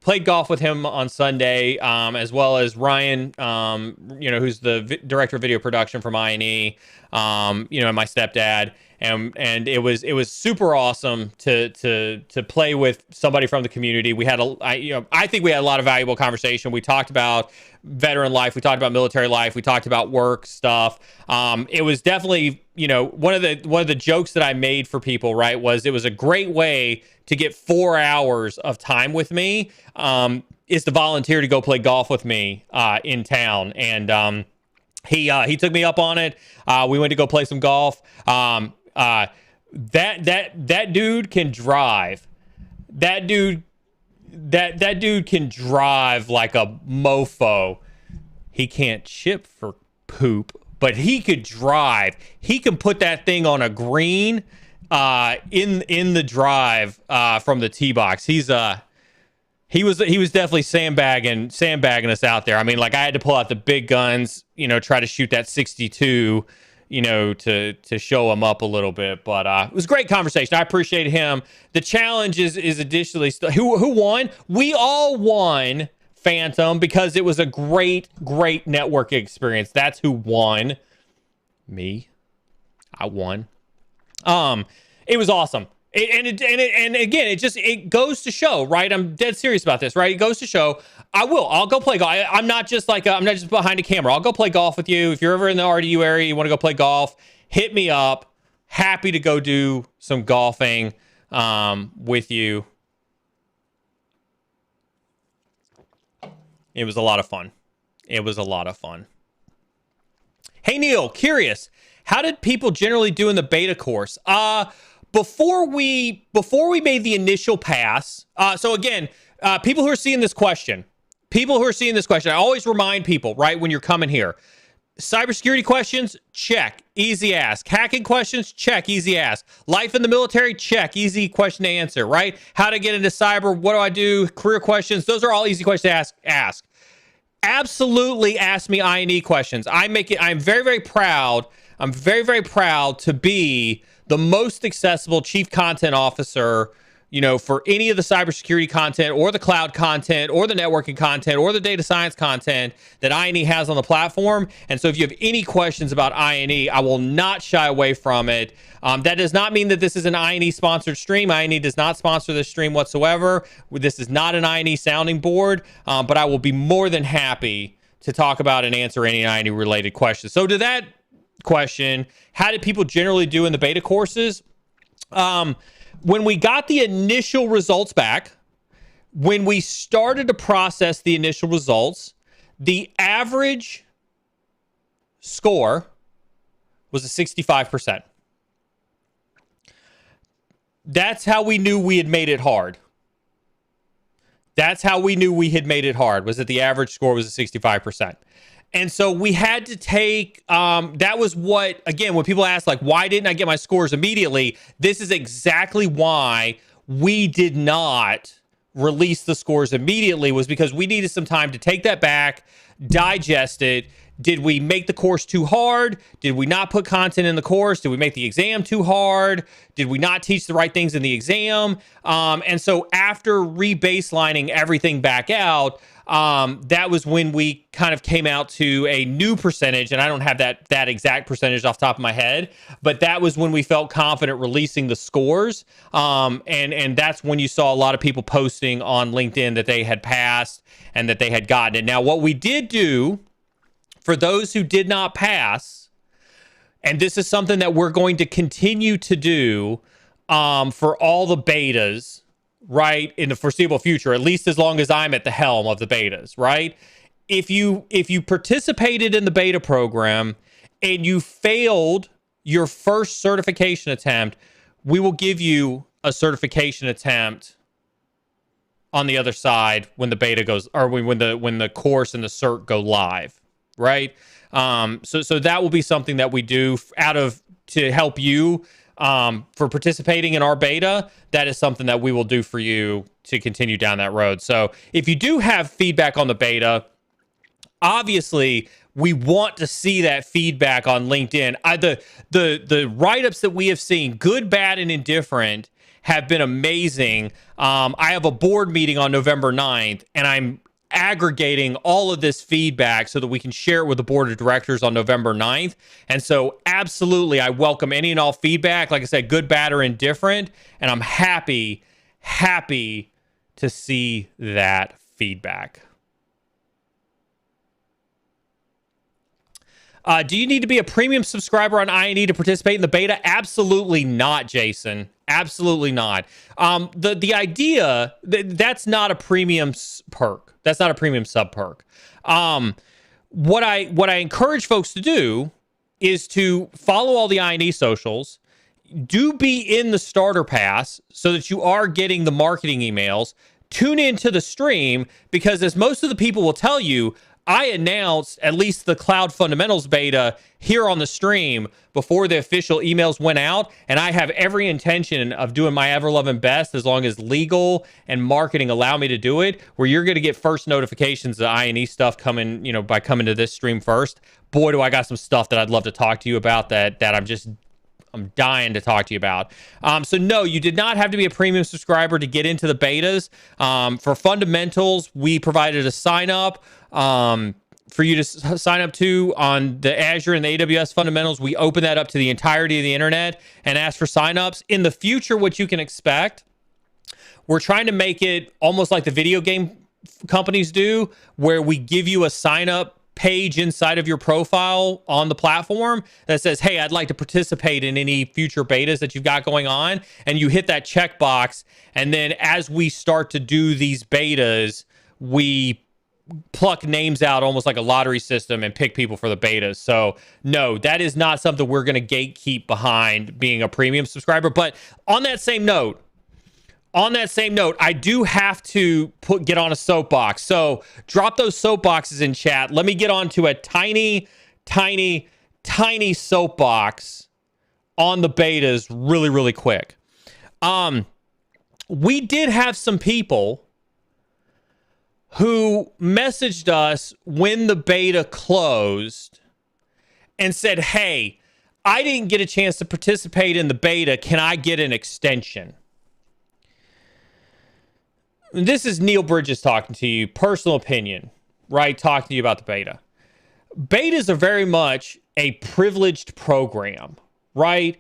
Played golf with him on Sunday, as well as Ryan, who's the director of video production from INE, and my stepdad. And it was super awesome to play with somebody from the community. We had I think we had a lot of valuable conversation. We talked about veteran life. We talked about military life. We talked about work stuff. It was definitely, one of the jokes that I made for people, right, was it was a great way to get 4 hours of time with me, is to volunteer to go play golf with me in town. And he took me up on it. We went to go play some golf. That dude can drive. That dude can drive like a mofo. He can't chip for poop, but he could drive. He can put that thing on a green in the drive from the tee box. He was definitely sandbagging us out there. I mean, like I had to pull out the big guns, try to shoot that 62, to show him up a little bit. But it was a great conversation. I appreciate him. The challenge is additionally who won? We all won, Phantom, because it was a great networking experience. That's who won. Me. I won. It was awesome. And again, it goes to show, right? I'm dead serious about this, right? It goes to show I'll go play golf. I'm not just behind a camera. I'll go play golf with you. If you're ever in the RDU area, you want to go play golf, hit me up. Happy to go do some golfing with you. It was a lot of fun. Hey, Neil, curious. How did people generally do in the beta course? Before we made the initial pass, so again, people who are seeing this question, I always remind people, right, when you're coming here, cybersecurity questions, check, easy ask. Hacking questions, check, easy ask. Life in the military, check, easy question to answer, right? How to get into cyber, what do I do? Career questions, those are all easy questions to ask. Absolutely ask me I&E questions. I'm very, very proud. I'm very, very proud to be the most accessible chief content officer, for any of the cybersecurity content or the cloud content or the networking content or the data science content that I&E has on the platform. And so if you have any questions about I&E, I will not shy away from it. That does not mean that this is an I&E sponsored stream. I&E does not sponsor this stream whatsoever. This is not an I&E sounding board, but I will be more than happy to talk about and answer any I&E related questions. So to that question, how did people generally do in the beta courses? When we got the initial results back, when we started to process the initial results, the average score was a 65%. That's how we knew we had made it hard. Was that the average score was a 65%. And so we had to take, that was what, again, when people ask, like, why didn't I get my scores immediately? This is exactly why we did not release the scores immediately, was because we needed some time to take that back, digest it. Did we make the course too hard? Did we not put content in the course? Did we make the exam too hard? Did we not teach the right things in the exam? And so after re-baselining everything back out, that was when we kind of came out to a new percentage, and I don't have that exact percentage off the top of my head, but that was when we felt confident releasing the scores. And that's when you saw a lot of people posting on LinkedIn that they had passed and that they had gotten it. Now, what we did do for those who did not pass, and this is something that we're going to continue to do for all the betas, right, in the foreseeable future, at least as long as I'm at the helm of the betas, right? If you participated in the beta program and you failed your first certification attempt, we will give you a certification attempt on the other side when the beta goes, or when the course and the cert go live, right? So that will be something that we do to help you for participating in our beta. That is something that we will do for you to continue down that road. So if you do have feedback on the beta, obviously we want to see that feedback on LinkedIn. The write-ups that we have seen, good, bad, and indifferent, have been amazing. I have a board meeting on November 9th, and I'm aggregating all of this feedback so that we can share it with the board of directors on November 9th. And so absolutely, I welcome any and all feedback. Like I said, good, bad, or indifferent. And I'm happy to see that feedback. Do you need to be a premium subscriber on I&E to participate in the beta? Absolutely not, Jason. Absolutely not. The idea that's not a premium perk. That's not a premium sub perk. What I encourage folks to do is to follow all the I&E socials. Do be in the starter pass so that you are getting the marketing emails. Tune into the stream, because as most of the people will tell you, I announced at least the Cloud Fundamentals beta here on the stream before the official emails went out, and I have every intention of doing my ever-loving best as long as legal and marketing allow me to do it, where you're going to get first notifications of INE stuff coming, by coming to this stream first. Boy, do I got some stuff that I'd love to talk to you about that I'm dying to talk to you about. So no, you did not have to be a premium subscriber to get into the betas. For fundamentals, we provided a sign up for you to sign up to on the Azure and the AWS fundamentals. We open that up to the entirety of the internet and ask for signups. In the future, what you can expect, we're trying to make it almost like the video game companies do, where we give you a sign up page inside of your profile on the platform that says, hey, I'd like to participate in any future betas that you've got going on. And you hit that checkbox. And then as we start to do these betas, we pluck names out almost like a lottery system and pick people for the betas. So no, that is not something we're going to gatekeep behind being a premium subscriber. But on that same note, I do have to get on a soapbox. So drop those soapboxes in chat. Let me get onto a tiny soapbox on the betas really, really quick. We did have some people who messaged us when the beta closed and said, hey, I didn't get a chance to participate in the beta. Can I get an extension? This is Neil Bridges talking to you, personal opinion, right? Talking to you about the beta. Betas are very much a privileged program, right?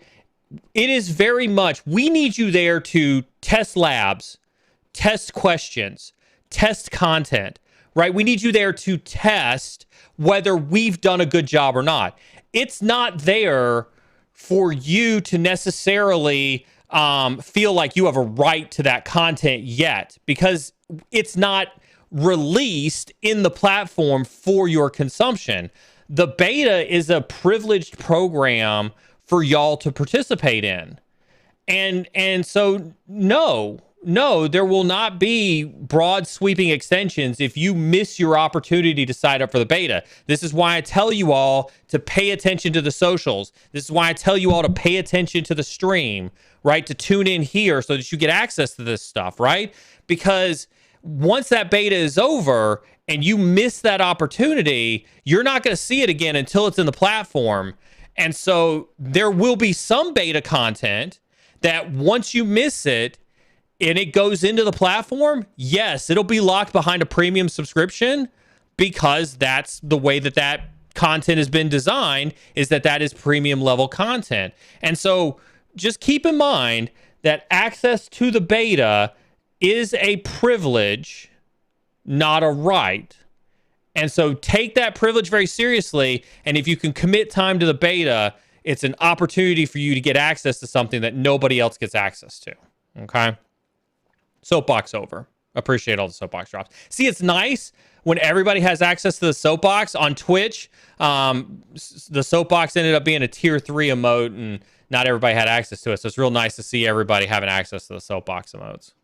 It is very much, we need you there to test labs, test questions, test content, right? We need you there to test whether we've done a good job or not. It's not there for you to necessarily feel like you have a right to that content yet, because it's not released in the platform for your consumption. The beta is a privileged program for y'all to participate in. And so no, there will not be broad sweeping extensions if you miss your opportunity to sign up for the beta. This is why I tell you all to pay attention to the socials. This is why I tell you all to pay attention to the stream, right? To tune in here so that you get access to this stuff, right? Because once that beta is over and you miss that opportunity, you're not going to see it again until it's in the platform. And so there will be some beta content that once you miss it, and it goes into the platform, yes, it'll be locked behind a premium subscription, because that's the way that content has been designed, is that is premium level content. And so just keep in mind that access to the beta is a privilege, not a right. And so take that privilege very seriously. And if you can commit time to the beta, it's an opportunity for you to get access to something that nobody else gets access to. Okay? Soapbox over. Appreciate all the soapbox drops. See, it's nice when everybody has access to the soapbox on Twitch. The soapbox ended up being a tier 3 emote, and not everybody had access to it. So it's real nice to see everybody having access to the soapbox emotes.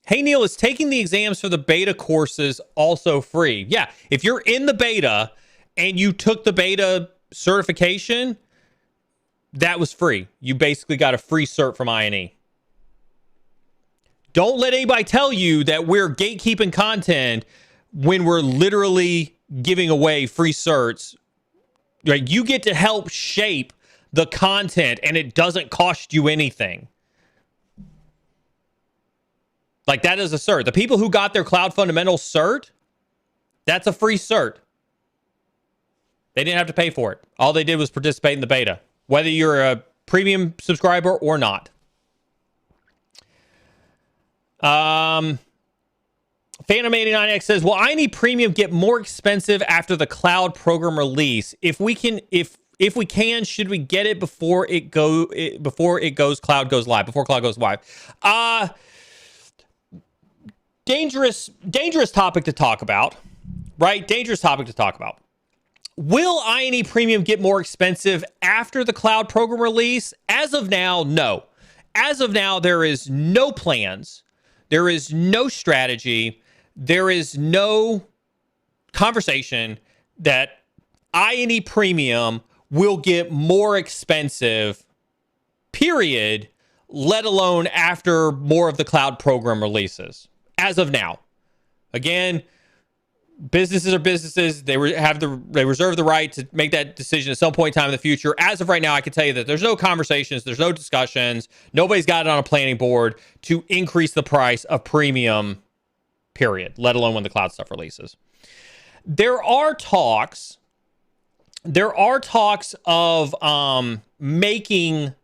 Hey, Neil, is taking the exams for the beta courses also free? Yeah, if you're in the beta and you took the beta certification, that was free. You basically got a free cert from INE. Don't let anybody tell you that we're gatekeeping content when we're literally giving away free certs. Right? You get to help shape the content, and it doesn't cost you anything. Like, that is a cert. The people who got their Cloud Fundamentals cert, that's a free cert. They didn't have to pay for it. All they did was participate in the beta, whether you're a premium subscriber or not. Phantom89X says, will INE Premium get more expensive after the cloud program release? If we can, should we get it before cloud goes live? Before cloud goes live? Dangerous topic to talk about, right? Dangerous topic to talk about. Will INE Premium get more expensive after the cloud program release? As of now, no. As of now, there is no plans. There is no strategy there is no conversation that I&E Premium will get more expensive, period, let alone after more of the cloud program releases. As of now. Again, businesses are businesses. They reserve the right to make that decision at some point in time in the future. As of right now, I can tell you that there's no conversations, there's no discussions, nobody's got it on a planning board to increase the price of Premium, period, let alone when the cloud stuff releases. There are talks of making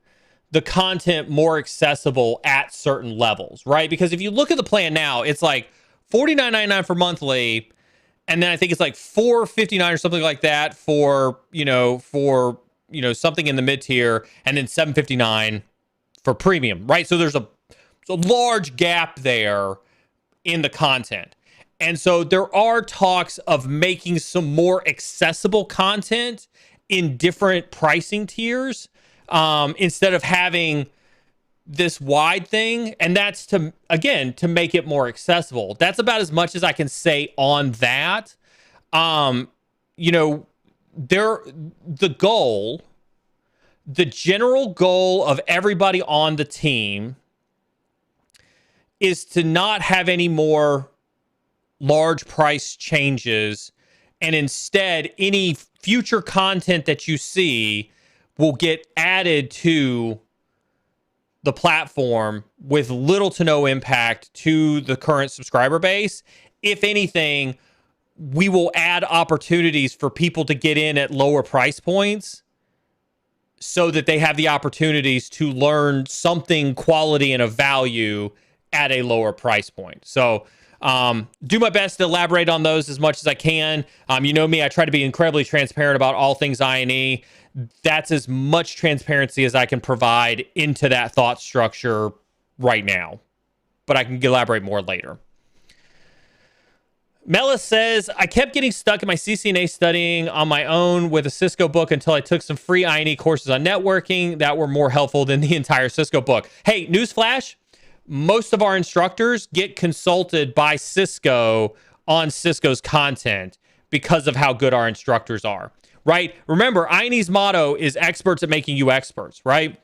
the content more accessible at certain levels, right? Because if you look at the plan now, it's like $49.99 for monthly, and then I think it's like $4.59 or something like that for something in the mid tier, and then $7.59 for premium, right? So there's a large gap there in the content. And so there are talks of making some more accessible content in different pricing tiers, instead of having this wide thing. And that's to make it more accessible. That's about as much as I can say on that. The general goal of everybody on the team is to not have any more large price changes, and instead any future content that you see will get added to the platform with little to no impact to the current subscriber base. If anything, we will add opportunities for people to get in at lower price points so that they have the opportunities to learn something quality and of value at a lower price point. So do my best to elaborate on those as much as I can. You know me, I try to be incredibly transparent about all things I&E. That's as much transparency as I can provide into that thought structure right now, but I can elaborate more later. Mela says, I kept getting stuck in my CCNA studying on my own with a Cisco book until I took some free I&E courses on networking that were more helpful than the entire Cisco book. Hey, newsflash, most of our instructors get consulted by Cisco on Cisco's content because of how good our instructors are, right? Remember, I&E's motto is experts at making you experts, right?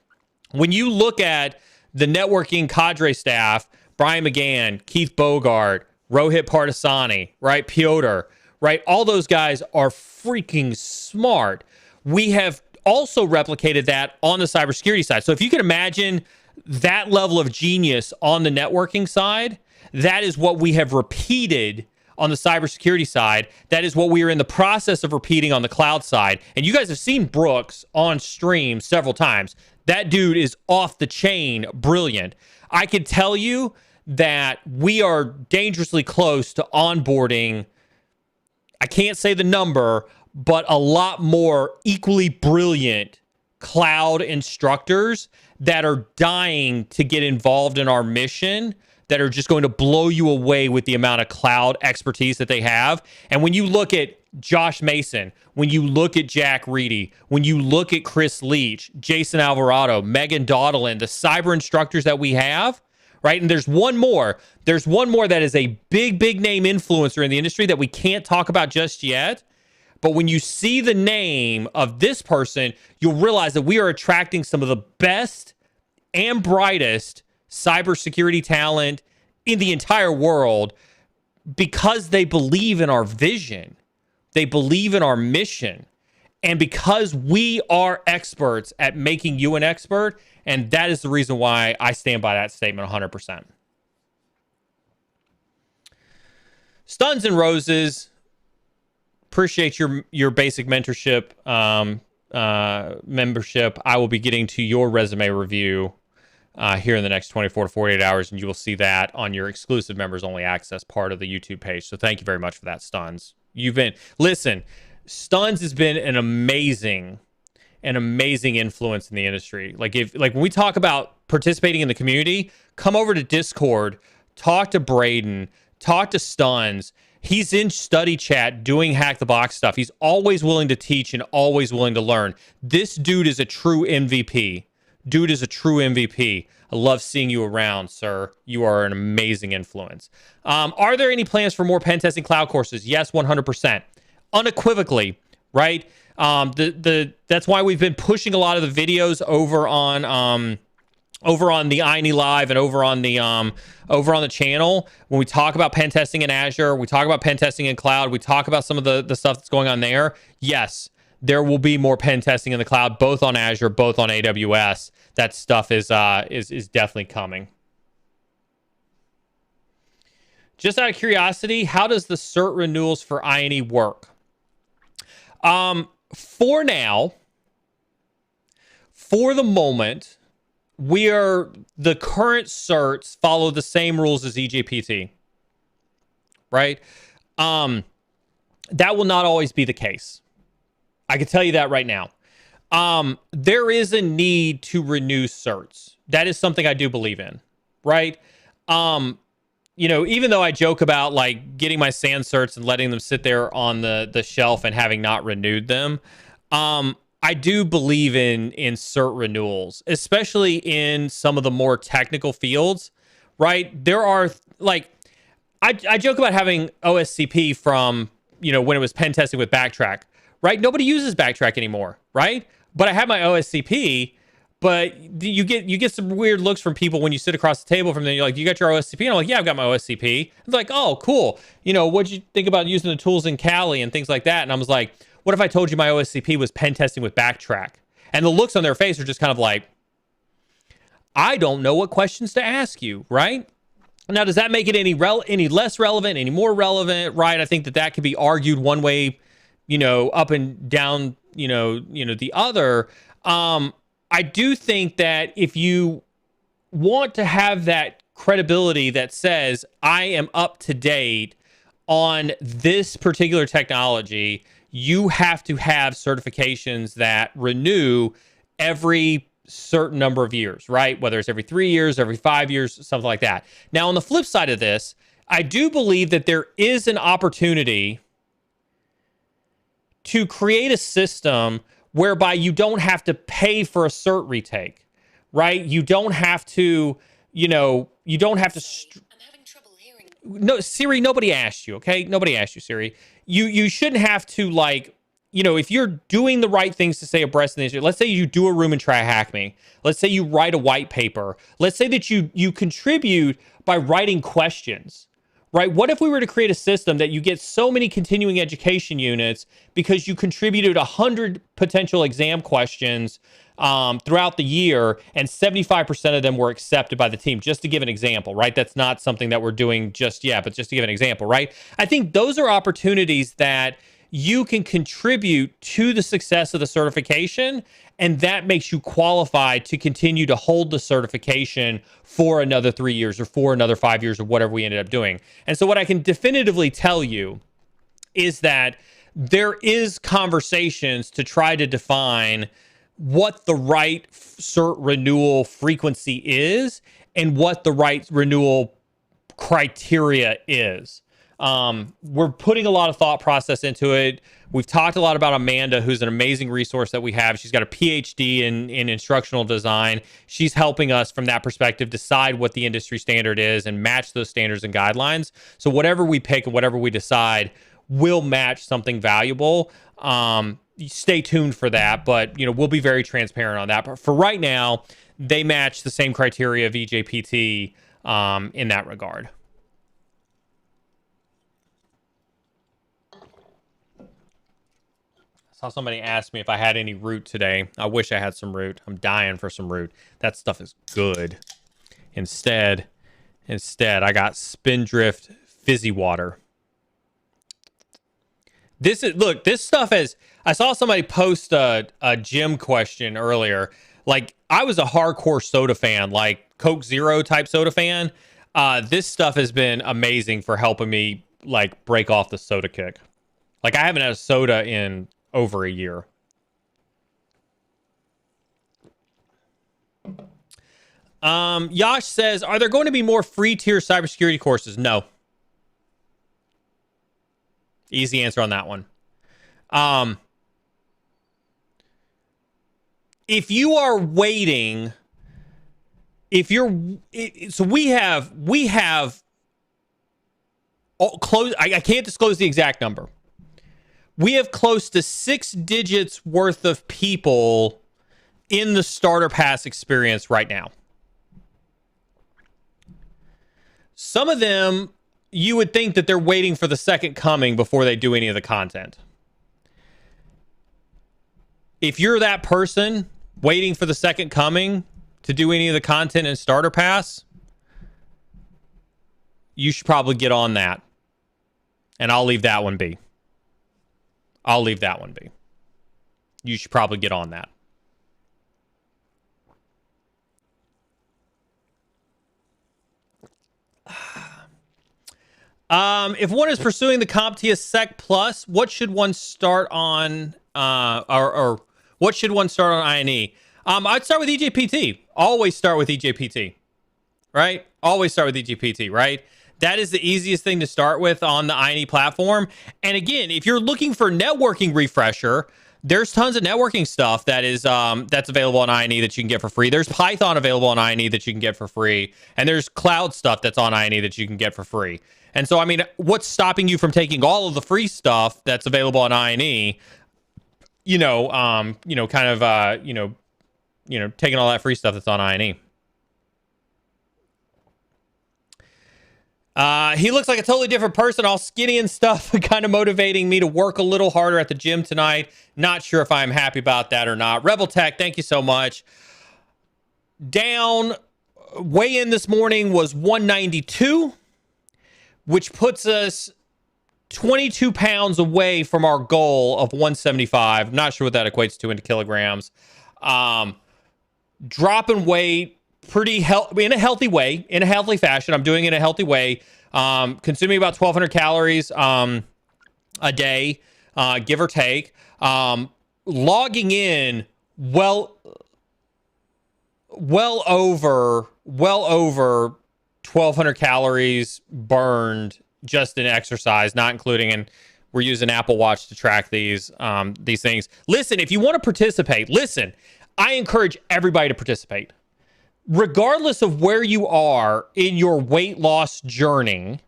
When you look at the networking cadre staff, Brian McGann, Keith Bogart, Rohit Pardasani, right? Piotr, right? All those guys are freaking smart. We have also replicated that on the cybersecurity side. So if you can imagine that level of genius on the networking side, that is what we have repeated on the cybersecurity side. That is what we are in the process of repeating on the cloud side. And you guys have seen Brooks on stream several times. That dude is off the chain brilliant. I can tell you that we are dangerously close to onboarding, I can't say the number, but a lot more equally brilliant cloud instructors that are dying to get involved in our mission, that are just going to blow you away with the amount of cloud expertise that they have. And when you look at Josh Mason, when you look at Jack Reedy, when you look at Chris Leach, Jason Alvarado, Megan Dawdlin, the cyber instructors that we have, right? And there's one more that is a big name influencer in the industry that we can't talk about just yet. But when you see the name of this person, you'll realize that we are attracting some of the best and brightest cybersecurity talent in the entire world because they believe in our vision. They believe in our mission. And because we are experts at making you an expert, and that is the reason why I stand by that statement 100%. Stuns and Roses, appreciate your basic mentorship membership. I will be getting to your resume review here in the next 24 to 48 hours, and you will see that on your exclusive members only access part of the YouTube page. So thank you very much for that, Stuns. Stuns has been an amazing influence in the industry. Like when we talk about participating in the community, come over to Discord, talk to Braden, talk to Stuns. He's in study chat doing hack the box stuff. He's always willing to teach and always willing to learn. This dude is a true MVP. Dude is a true MVP. I love seeing you around, sir. You are an amazing influence. Are there any plans for more pen testing cloud courses? Yes, 100%. Unequivocally, right? That's why we've been pushing a lot of the videos over on the INE Live and over on the channel. When we talk about pen testing in Azure, we talk about pen testing in cloud, we talk about some of the stuff that's going on there. Yes, there will be more pen testing in the cloud, both on Azure, both on AWS. That stuff is definitely coming. Just out of curiosity, how does the cert renewals for INE work? For now, for the moment, the current certs follow the same rules as EJPT, right? That will not always be the case. I can tell you that right now. There is a need to renew certs. That is something I do believe in, right? Even though I joke about like getting my SAN certs and letting them sit there on the shelf and having not renewed them, I do believe in cert renewals, especially in some of the more technical fields, right? There are like, I joke about having OSCP from, when it was pen testing with Backtrack, right? Nobody uses Backtrack anymore, right? But I have my OSCP, but you get some weird looks from people when you sit across the table from them. You're like, you got your OSCP? And I'm like, yeah, I've got my OSCP. It's like, oh, cool. What'd you think about using the tools in Kali and things like that? And I was like, what if I told you my OSCP was pen testing with Backtrack? And the looks on their face are just kind of like, I don't know what questions to ask you, right? Now, does that make it any less relevant, any more relevant, right? I think that could be argued one way, up and down, the other. I do think that if you want to have that credibility that says, I am up to date on this particular technology, you have to have certifications that renew every certain number of years, right? Whether it's every 3 years, every 5 years, something like that. Now, on the flip side of this, I do believe that there is an opportunity to create a system whereby you don't have to pay for a cert retake, right? You don't have to, I'm having trouble hearing. No, Siri, nobody asked you, okay? Nobody asked you, Siri. You shouldn't have to, like, if you're doing the right things to stay abreast of the issue, let's say you do a room and try hack me. Let's say you write a white paper. Let's say that you contribute by writing questions, right? What if we were to create a system that you get so many continuing education units because you contributed 100 potential exam questions throughout the year, and 75% of them were accepted by the team, just to give an example, right? That's not something that we're doing just yet, but just to give an example, right? I think those are opportunities that you can contribute to the success of the certification, and that makes you qualified to continue to hold the certification for another 3 years or for another 5 years or whatever we ended up doing. And so what I can definitively tell you is that there is conversations to try to define what the right cert renewal frequency is and what the right renewal criteria is. We're putting a lot of thought process into it. We've talked a lot about Amanda, who's an amazing resource that we have. She's got a PhD in instructional design. She's helping us from that perspective decide what the industry standard is and match those standards and guidelines. So whatever we pick and whatever we decide will match something valuable. Stay tuned for that, but we'll be very transparent on that. But for right now, they match the same criteria of EJPT in that regard. I saw somebody ask me if I had any root today. I wish I had some root. I'm dying for some root. That stuff is good. Instead, I got Spindrift Fizzy Water. This stuff is, I saw somebody post a gym question earlier. Like, I was a hardcore soda fan, like Coke Zero type soda fan. This stuff has been amazing for helping me, like, break off the soda kick. Like, I haven't had a soda in over a year. Yash says, are there going to be more free tier cybersecurity courses? No. Easy answer on that one. if you are waiting, so we have close. I can't disclose the exact number. We have close to 6 digits worth of people in the starter pass experience right now. Some of them, you would think that they're waiting for the second coming before they do any of the content. If you're that person waiting for the second coming to do any of the content in starter pass, you should probably get on that. And I'll leave that one be. You should probably get on that. If one is pursuing the CompTIA Sec Plus, what should one start on, or what should one start on INE? I'd start with EJPT. Always start with EJPT, right? Always start with EJPT, right? That is the easiest thing to start with on the INE platform. And again, if you're looking for networking refresher, there's tons of networking stuff that is that's available on INE that you can get for free. There's Python available on INE that you can get for free, and there's cloud stuff that's on INE that you can get for free. And so, I mean, what's stopping you from taking all of the free stuff that's available on INE? Taking all that free stuff that's on INE. He looks like a totally different person, all skinny and stuff, kind of motivating me to work a little harder at the gym tonight. Not sure if I'm happy about that or not. Rebel Tech, thank you so much. Down, weigh-in this morning was 192, which puts us 22 pounds away from our goal of 175. Not sure what that equates to into kilograms. Dropping weight in a healthy way, in a healthy fashion. I'm doing it in a healthy way. Consuming about 1,200 calories a day, give or take. Logging in well over 1,200 calories burned just in exercise, not including, and we're using Apple Watch to track these things. Listen, if you want to participate, I encourage everybody to participate. Regardless of where you are in your weight loss journey,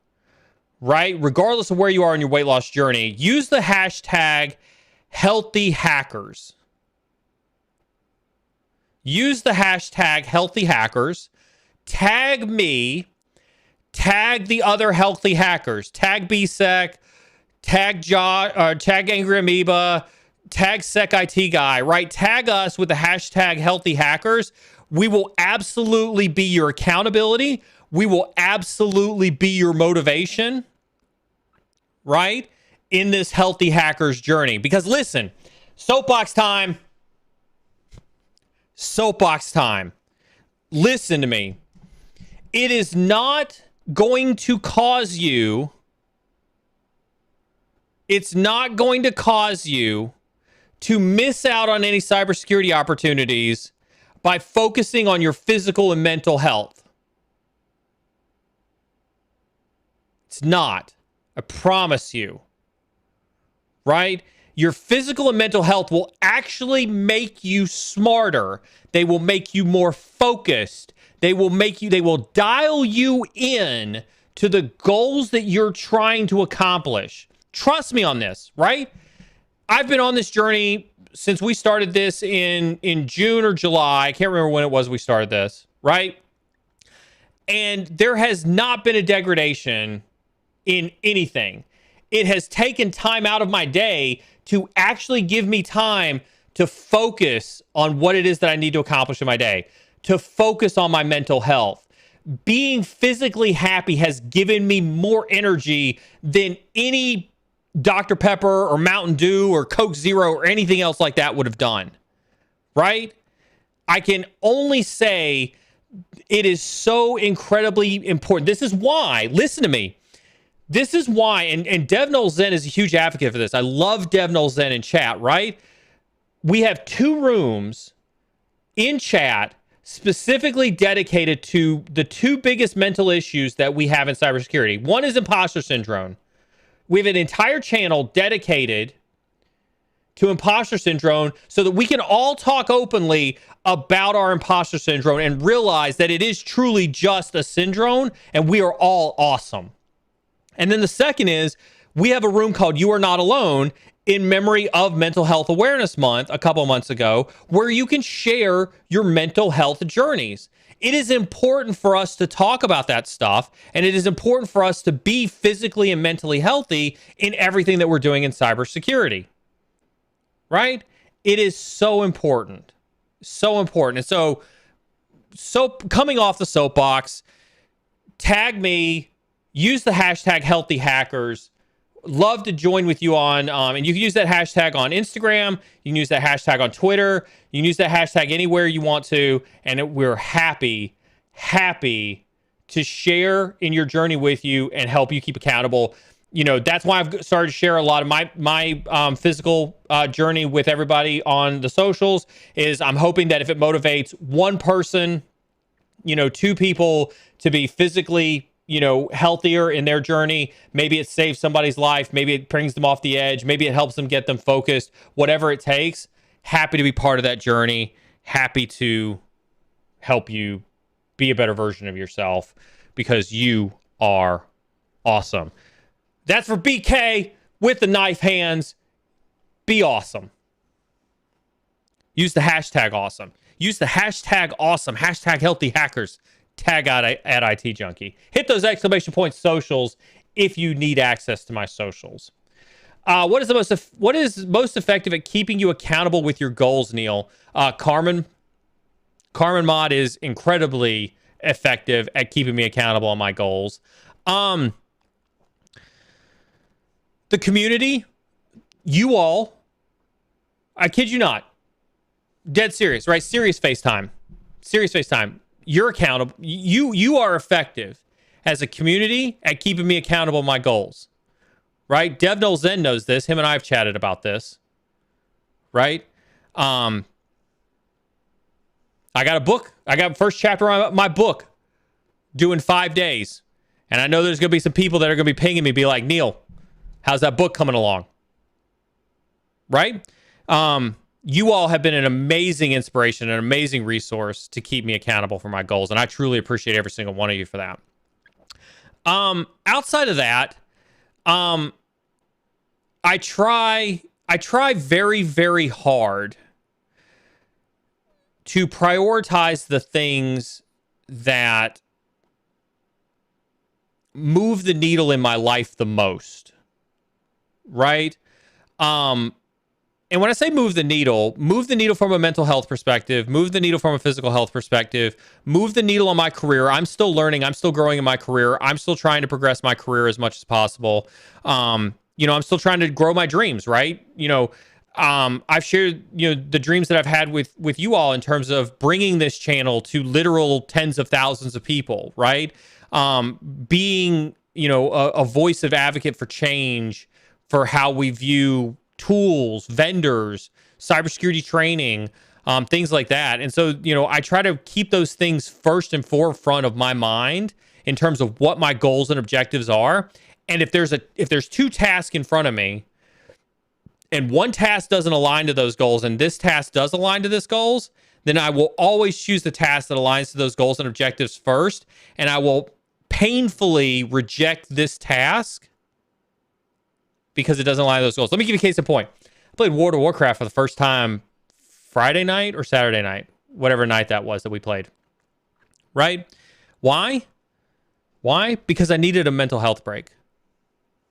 right? Regardless of where you are in your weight loss journey, use the hashtag #HealthyHackers. Use the hashtag #HealthyHackers. Tag me. Tag the other healthy hackers. Tag BSEC. Tag tag Angry Amoeba. Tag Sec IT Guy, right? Tag us with the hashtag #HealthyHackers. We will absolutely be your accountability. We will absolutely be your motivation, right? In this healthy hackers journey. Because listen, soapbox time. Soapbox time. Listen to me. It is not going to cause you, it's not going to cause you to miss out on any cybersecurity opportunities by focusing on your physical and mental health. It's not. I promise you. Right? Your physical and mental health will actually make you smarter. They will make you more focused. They will dial you in to the goals that you're trying to accomplish. Trust me on this, right? I've been on this journey since we started this in June or July. I can't remember when it was we started this, right? And there has not been a degradation in anything. It has taken time out of my day to actually give me time to focus on what it is that I need to accomplish in my day, to focus on my mental health. Being physically happy has given me more energy than any Dr. Pepper or Mountain Dew or Coke Zero or anything else like that would have done, right? I can only say it is so incredibly important. This is why, listen to me. This is why, and Dev Null Zen is a huge advocate for this. I love Dev Null Zen in chat, right? We have 2 rooms in chat specifically dedicated to the 2 biggest mental issues that we have in cybersecurity. One is imposter syndrome. We have an entire channel dedicated to imposter syndrome so that we can all talk openly about our imposter syndrome and realize that it is truly just a syndrome and we are all awesome. And then the second is we have a room called You Are Not Alone in memory of Mental Health Awareness Month a couple months ago, where you can share your mental health journeys. It is important for us to talk about that stuff, and it is important for us to be physically and mentally healthy in everything that we're doing in cybersecurity, right? It is so important, so important. And so coming off the soapbox, tag me, use the hashtag Healthy Hackers. Love to join with you on, and you can use that hashtag on Instagram. You can use that hashtag on Twitter. You can use that hashtag anywhere you want to. And we're happy to share in your journey with you and help you keep accountable. You know, that's why I've started to share a lot of my physical journey with everybody on the socials. Is I'm hoping that if it motivates one person, you know, two people to be physically, you know, healthier in their journey. Maybe it saves somebody's life. Maybe it brings them off the edge. Maybe it helps them get them focused. Whatever it takes, happy to be part of that journey. Happy to help you be a better version of yourself because you are awesome. That's for BK with the knife hands. Be awesome. Use the hashtag awesome. Use the hashtag awesome. Hashtag healthy hackers. Tag out at IT Junkie. Hit those exclamation point socials if you need access to my socials. What is most effective at keeping you accountable with your goals, Neil? Carmen Mod is incredibly effective at keeping me accountable on my goals. The community, you all, I kid you not, dead serious, right? Serious FaceTime. You're accountable. You are effective as a community at keeping me accountable to my goals, right? Dev Noel Zen knows this. Him and I have chatted about this, right? I got a book. I got first chapter on my book due in 5 days. And I know there's going to be some people that are going to be pinging me, be like, Neil, how's that book coming along? Right? You all have been an amazing inspiration, an amazing resource to keep me accountable for my goals. And I truly appreciate every single one of you for that. Outside of that, I try very, very hard to prioritize the things that move the needle in my life the most. Right? And when I say move the needle from a mental health perspective, move the needle from a physical health perspective, move the needle on my career. I'm still learning. I'm still growing in my career. I'm still trying to progress my career as much as possible. I'm still trying to grow my dreams, right? I've shared, the dreams that I've had with you all in terms of bringing this channel to literal tens of thousands of people, right? Being, a voice of advocate for change for how we view tools, vendors, cybersecurity training, things like that. And so, I try to keep those things first and forefront of my mind in terms of what my goals and objectives are. And if there's two tasks in front of me and one task doesn't align to those goals and this task does align to those goals, then I will always choose the task that aligns to those goals and objectives first. And I will painfully reject this task because it doesn't align to those goals. Let me give you a case in point. I played World of Warcraft for the first time Friday night or Saturday night, whatever night that was that we played. Right? Why? Because I needed a mental health break.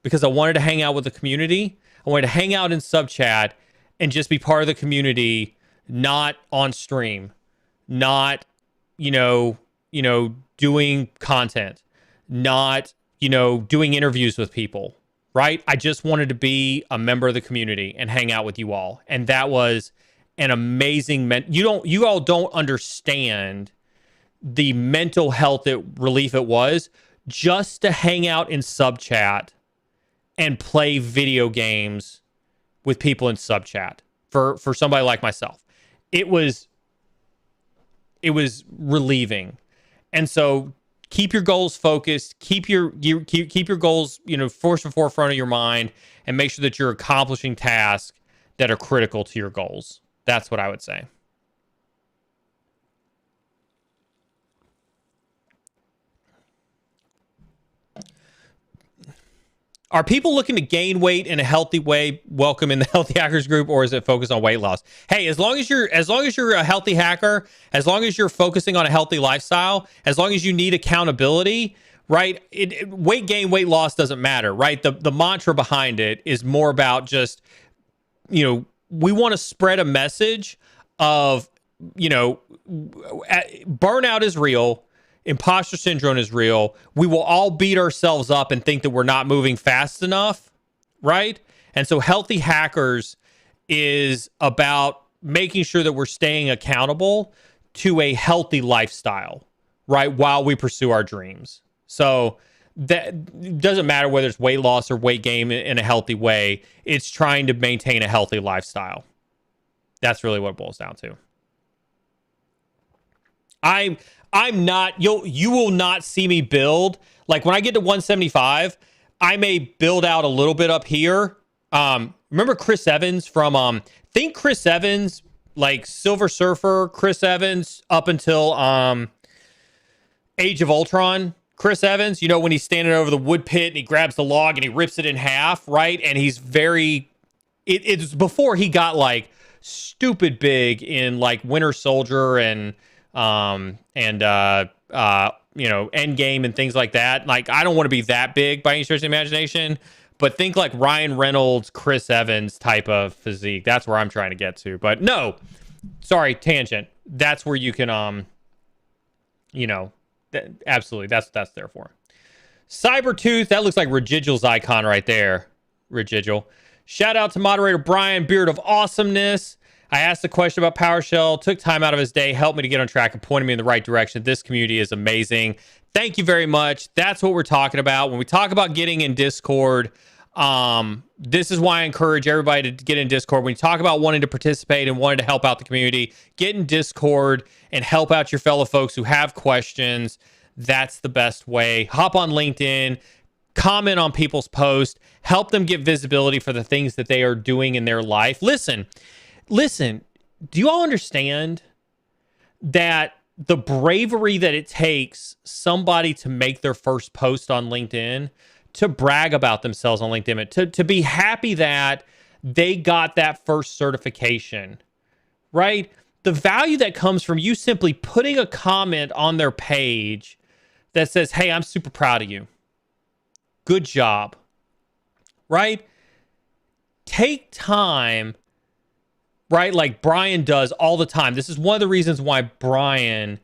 Because I wanted to hang out with the community. I wanted to hang out in sub chat and just be part of the community, not on stream, not, doing content, not, doing interviews with people. Right? I just wanted to be a member of the community and hang out with you all. And that was an amazing, you all don't understand the mental health relief it was just to hang out in sub chat and play video games with people in sub chat for somebody like myself. It was relieving. And so keep your goals focused, keep your goals, first and forefront of your mind, and make sure that you're accomplishing tasks that are critical to your goals. That's what I would say. Are people looking to gain weight in a healthy way? Welcome in the Healthy Hackers group, or is it focused on weight loss? Hey, as long as you're a healthy hacker, as long as you're focusing on a healthy lifestyle, as long as you need accountability, right? Weight gain, weight loss doesn't matter, right? The mantra behind it is more about just, we want to spread a message of, burnout is real. Imposter syndrome is real. We will all beat ourselves up and think that we're not moving fast enough, right? And so Healthy Hackers is about making sure that we're staying accountable to a healthy lifestyle, right? While we pursue our dreams. So that doesn't matter whether it's weight loss or weight gain in a healthy way. It's trying to maintain a healthy lifestyle. That's really what it boils down to. I'm not, you will not see me build. Like when I get to 175, I may build out a little bit up here. Remember Chris Evans from, think Chris Evans, like Silver Surfer, Chris Evans up until Age of Ultron. Chris Evans, when he's standing over the wood pit and he grabs the log and he rips it in half, right? And he's it's before he got like stupid big in like Winter Soldier and Endgame and things like that. Like, I don't want to be that big by any stretch of the imagination, but think like Ryan Reynolds, Chris Evans type of physique. That's where I'm trying to get to. But no, sorry, tangent. That's where you can, absolutely. That's there for. Cybertooth, that looks like Residual's icon right there. Residual. Shout out to moderator Brian, Beard of Awesomeness. I asked a question about PowerShell, took time out of his day, helped me to get on track and pointed me in the right direction. This community is amazing. Thank you very much. That's what we're talking about. When we talk about getting in Discord, this is why I encourage everybody to get in Discord. When you talk about wanting to participate and wanting to help out the community, get in Discord and help out your fellow folks who have questions. That's the best way. Hop on LinkedIn, comment on people's posts, help them get visibility for the things that they are doing in their life. Listen, do you all understand that the bravery that it takes somebody to make their first post on LinkedIn, to brag about themselves on LinkedIn, to be happy that they got that first certification, right? The value that comes from you simply putting a comment on their page that says, hey, I'm super proud of you. Good job, right? Take time, right? Like Brian does all the time. This is one of the reasons why Brian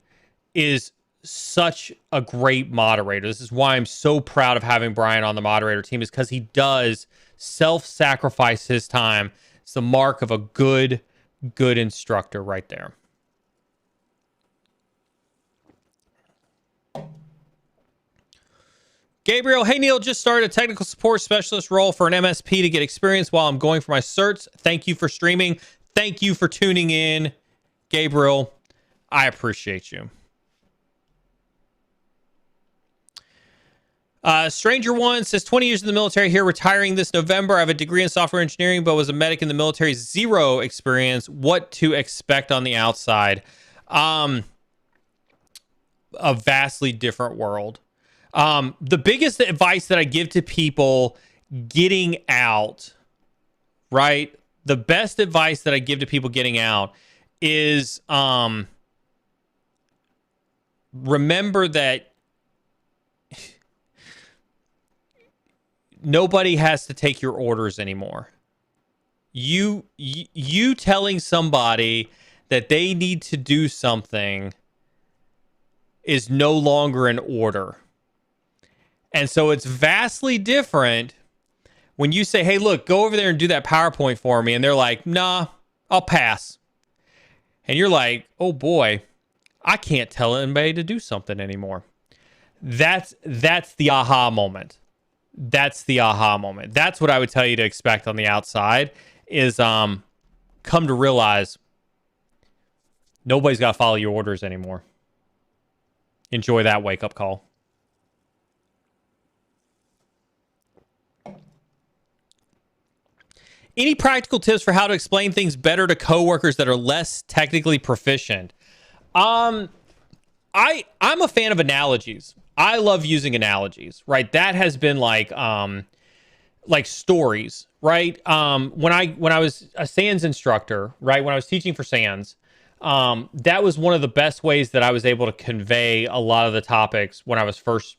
is such a great moderator. This is why I'm so proud of having Brian on the moderator team, is because he does self-sacrifice his time. It's the mark of a good instructor right there. Gabriel, hey Neil, just started a technical support specialist role for an MSP to get experience while I'm going for my certs. Thank you for streaming. Thank you for tuning in, Gabriel. I appreciate you. Stranger One says 20 years in the military here, retiring this November. I have a degree in software engineering, but was a medic in the military. Zero experience. What to expect on the outside? A vastly different world. The biggest advice that I give to people getting out, right? The best advice that I give to people getting out is remember that nobody has to take your orders anymore. You telling somebody that they need to do something is no longer an order. And so it's vastly different when you say, hey, look, go over there and do that PowerPoint for me. And they're like, nah, I'll pass. And you're like, oh boy, I can't tell anybody to do something anymore. That's the aha moment. That's the aha moment. That's what I would tell you to expect on the outside is come to realize nobody's got to follow your orders anymore. Enjoy that wake-up call. Any practical tips for how to explain things better to coworkers that are less technically proficient? I'm a fan of analogies. I love using analogies, right? That has been like stories, right? When I was a SANS instructor, right? When I was teaching for SANS, that was one of the best ways that I was able to convey a lot of the topics when I was first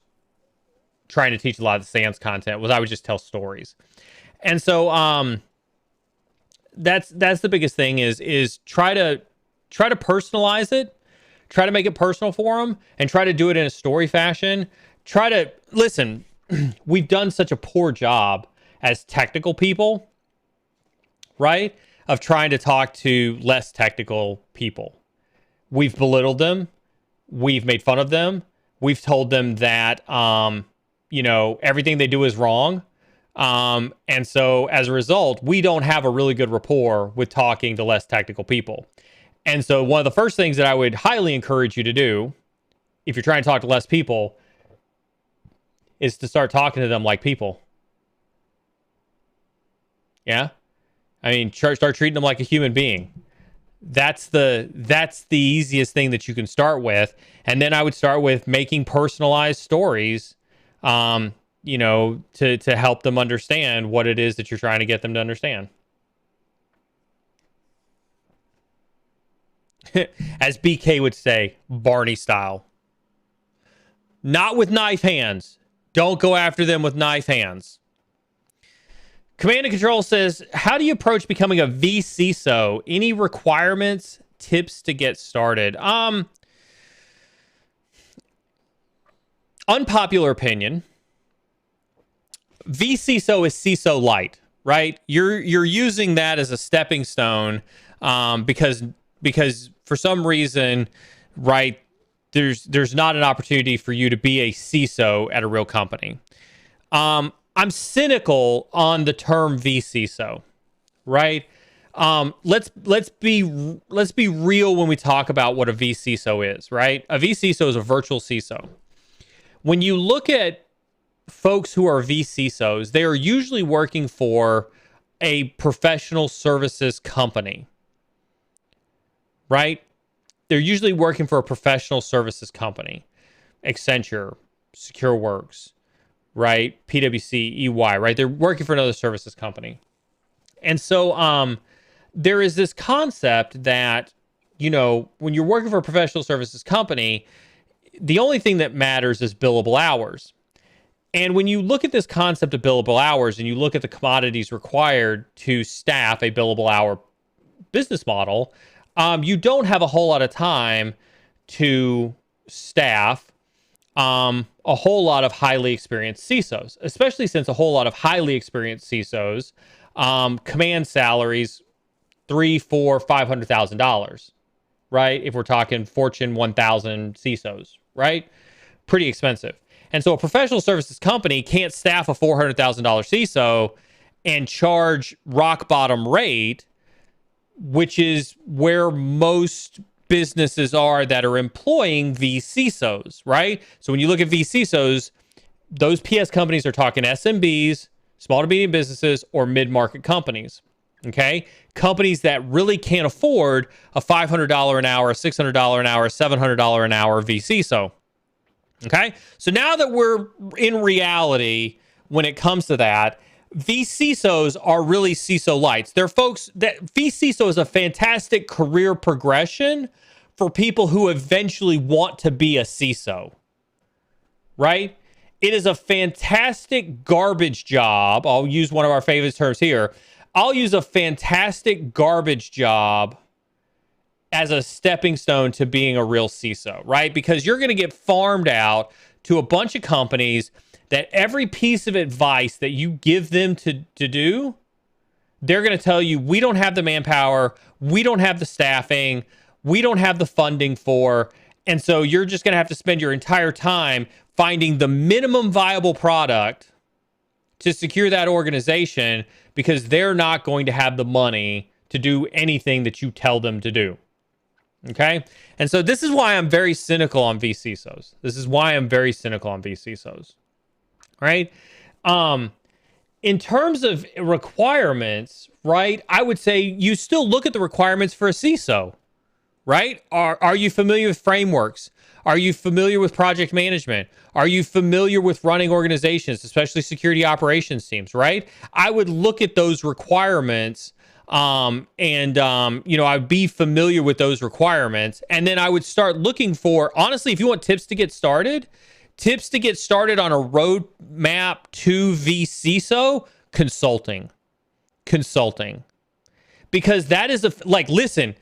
trying to teach a lot of the SANS content, was I would just tell stories. And so that's the biggest thing is try to personalize it, try to make it personal for them, and try to do it in a story fashion. Try to listen. We've done such a poor job as technical people, right, of trying to talk to less technical people. We've belittled them. We've made fun of them. We've told them that, everything they do is wrong. And so as a result, we don't have a really good rapport with talking to less technical people. And so one of the first things that I would highly encourage you to do, if you're trying to talk to less people, is to start talking to them like people. Yeah? I mean, start treating them like a human being. That's the easiest thing that you can start with. And then I would start with making personalized stories, to help them understand what it is that you're trying to get them to understand. As BK would say, Barney style. Not with knife hands. Don't go after them with knife hands. Command and Control says, how do you approach becoming a vCISO? Any requirements, tips to get started? Unpopular opinion. vCISO is CISO light, right? You're using that as a stepping stone because for some reason, right, there's not an opportunity for you to be a CISO at a real company. I'm cynical on the term vCISO, right? Let's be real when we talk about what a vCISO is, right? A vCISO is a virtual CISO. When you look at folks who are vCISOs, they are usually working for a professional services company, right? They're usually working for a professional services company, Accenture, SecureWorks, right? PwC, EY, right? They're working for another services company. And so there is this concept that, when you're working for a professional services company, the only thing that matters is billable hours. And when you look at this concept of billable hours and you look at the commodities required to staff a billable hour business model, you don't have a whole lot of time to staff a whole lot of highly experienced CISOs, especially since a whole lot of highly experienced CISOs command salaries $300,000, $400,000, $500,000, right? If we're talking Fortune 1000 CISOs, right? Pretty expensive. And so a professional services company can't staff a $400,000 CISO and charge rock bottom rate, which is where most businesses are that are employing vCISOs, right? So when you look at vCISOs, those PS companies are talking SMBs, small to medium businesses, or mid-market companies, okay? Companies that really can't afford a $500 an hour, a $600 an hour, a $700 an hour vCISO, okay? So now that we're in reality when it comes to that, vCISOs are really CISO lights. They're folks that vCISO is a fantastic career progression for people who eventually want to be a CISO, right? It is a fantastic garbage job. I'll use one of our favorite terms here. I'll use a fantastic garbage job as a stepping stone to being a real CISO, right? Because you're going to get farmed out to a bunch of companies that every piece of advice that you give them to do, they're going to tell you, we don't have the manpower, we don't have the staffing, we don't have the funding for, and so you're just going to have to spend your entire time finding the minimum viable product to secure that organization because they're not going to have the money to do anything that you tell them to do. Okay? And so this is why I'm very cynical on vCISOs. This is why I'm very cynical on vCISOs. Right? In terms of requirements, right, I would say you still look at the requirements for a CISO, right? Are you familiar with frameworks? Are you familiar with project management? Are you familiar with running organizations, especially security operations teams, right? I would look at those requirements I'd be familiar with those requirements. And then I would start looking for, honestly, if you want tips to get started on a roadmap to vCISO, consulting. Because that is listen,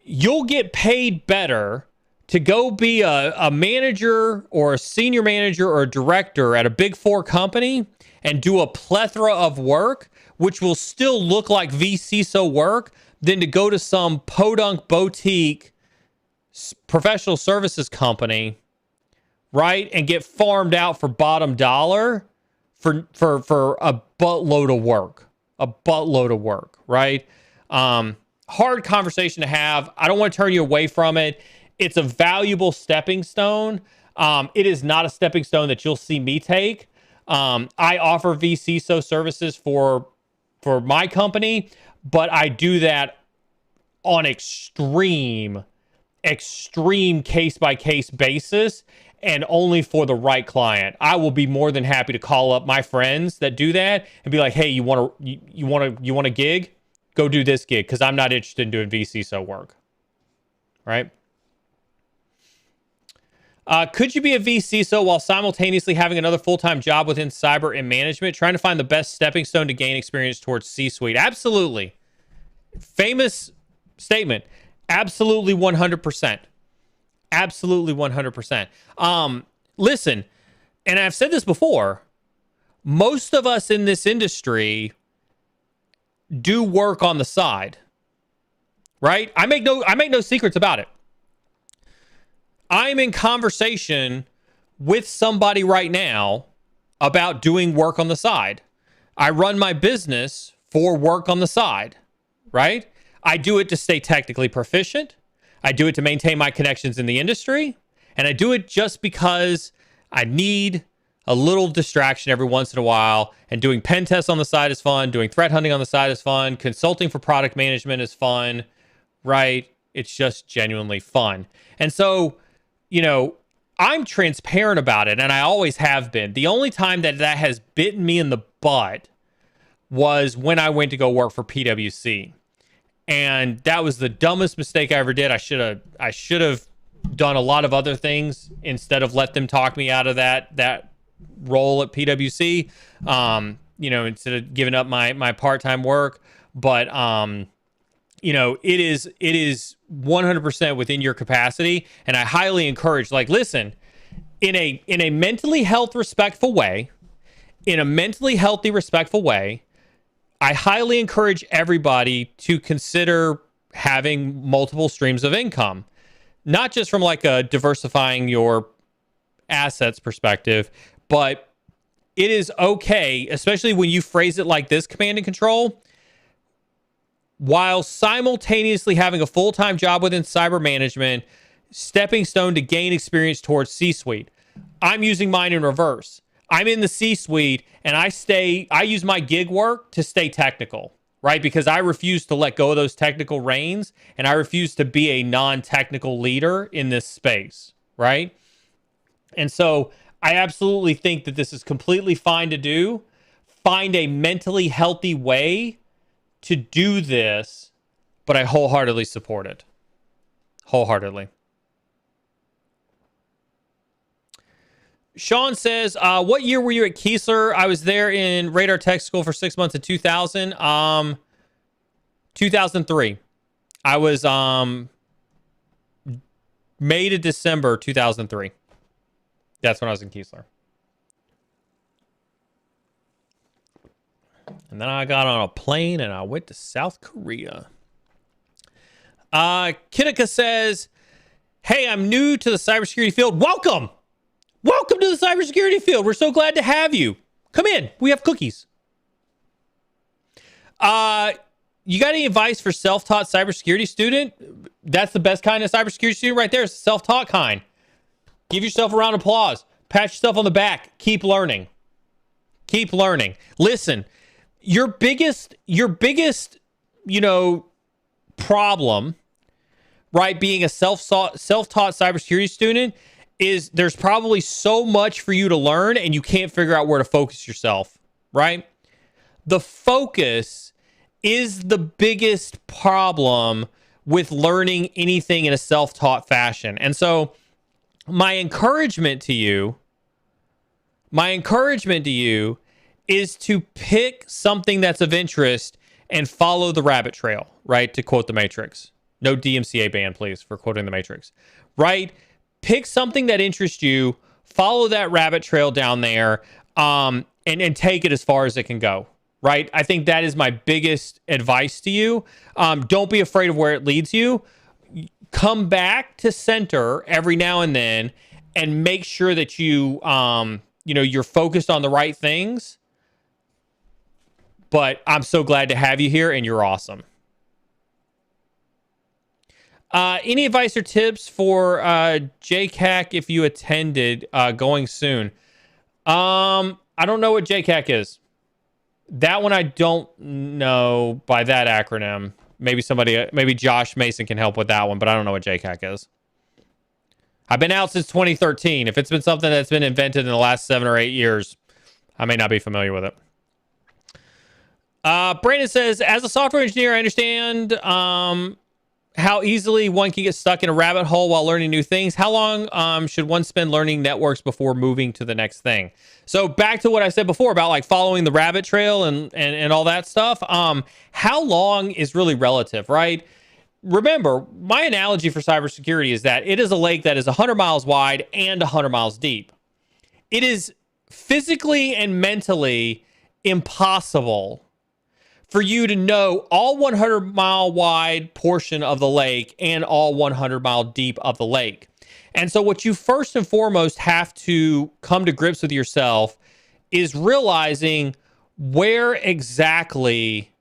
you'll get paid better to go be a manager or a senior manager or a director at a big four company and do a plethora of work, which will still look like vCISO work, than to go to some podunk boutique professional services company, right, and get farmed out for bottom dollar for a buttload of work, right? Hard conversation to have. I don't want to turn you away from it. It's a valuable stepping stone. It is not a stepping stone that you'll see me take. I offer vCISO services for my company, but I do that on extreme case-by-case basis and only for the right client. I will be more than happy to call up my friends that do that and be like, hey, you want a gig? Go do this gig, because I'm not interested in doing vCISO work, right? Could you be a vCISO while simultaneously having another full-time job within cyber and management, trying to find the best stepping stone to gain experience towards C-suite? Absolutely. Famous statement. Absolutely 100%. Absolutely 100%. Listen, and I've said this before, most of us in this industry do work on the side, right? I make no secrets about it. I'm in conversation with somebody right now about doing work on the side. I run my business for work on the side, right? I do it to stay technically proficient. I do it to maintain my connections in the industry. And I do it just because I need a little distraction every once in a while. And doing pen tests on the side is fun. Doing threat hunting on the side is fun. Consulting for product management is fun, right? It's just genuinely fun. And so, I'm transparent about it, and I always have been. The only time that has bitten me in the butt was when I went to go work for PwC. And that was the dumbest mistake I ever did. I should have done a lot of other things instead of let them talk me out of that role at PwC, instead of giving up my part-time work. But it is 100% within your capacity, and I highly encourage, listen, in a mentally respectful way, I highly encourage everybody to consider having multiple streams of income, not just from a diversifying your assets perspective, but it is okay, especially when you phrase it like this, command and control, while simultaneously having a full-time job within cyber management, stepping stone to gain experience towards C-suite. I'm using mine in reverse. I'm in the C-suite, and I use my gig work to stay technical, right? Because I refuse to let go of those technical reins, and I refuse to be a non-technical leader in this space, right? And so I absolutely think that this is completely fine to do. Find a mentally healthy way to do this, but I wholeheartedly support it. Wholeheartedly. Sean says, what year were you at Keesler? I was there in Radar Tech School for 6 months in 2000. 2003. I was May to December 2003. That's when I was in Keesler. And then I got on a plane and I went to South Korea. Kinika says, hey, I'm new to the cybersecurity field. Welcome. Welcome to the cybersecurity field. We're so glad to have you. Come in. We have cookies. You got any advice for self-taught cybersecurity student? That's the best kind of cybersecurity student right there. It's the self-taught kind. Give yourself a round of applause. Pat yourself on the back. Keep learning. Keep learning. Listen, your biggest, problem, right, being a self-taught cybersecurity student is there's probably so much for you to learn and you can't figure out where to focus yourself, right? The focus is the biggest problem with learning anything in a self-taught fashion. And so my encouragement to you is to pick something that's of interest and follow the rabbit trail, right? To quote the Matrix. No DMCA ban, please, for quoting the Matrix, right? Pick something that interests you, follow that rabbit trail down there, and take it as far as it can go, right? I think that is my biggest advice to you. Don't be afraid of where it leads you. Come back to center every now and then and make sure that you, you're focused on the right things. But I'm so glad to have you here, and you're awesome. Any advice or tips for JCAC if you attended going soon? I don't know what JCAC is. That one I don't know by that acronym. Maybe Josh Mason can help with that one, but I don't know what JCAC is. I've been out since 2013. If it's been something that's been invented in the last 7 or 8 years, I may not be familiar with it. Brandon says, as a software engineer, I understand how easily one can get stuck in a rabbit hole while learning new things. How long should one spend learning networks before moving to the next thing? So back to what I said before about like following the rabbit trail and all that stuff. How long is really relative, right? Remember, my analogy for cybersecurity is that it is a lake that is 100 miles wide and 100 miles deep. It is physically and mentally impossible for you to know all 100-mile wide portion of the lake and all 100-mile deep of the lake. And so what you first and foremost have to come to grips with yourself is realizing where exactly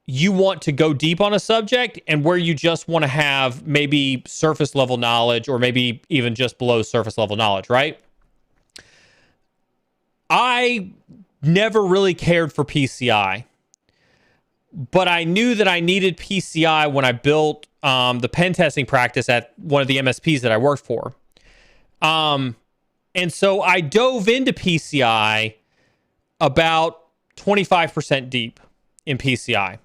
you want to go deep on a subject and where you just want to have maybe surface level knowledge or maybe even just below surface level knowledge, right? I never really cared for PCI, but I knew that I needed PCI when I built the pen testing practice at one of the MSPs that I worked for. And so I dove into PCI about 25% deep in PCI,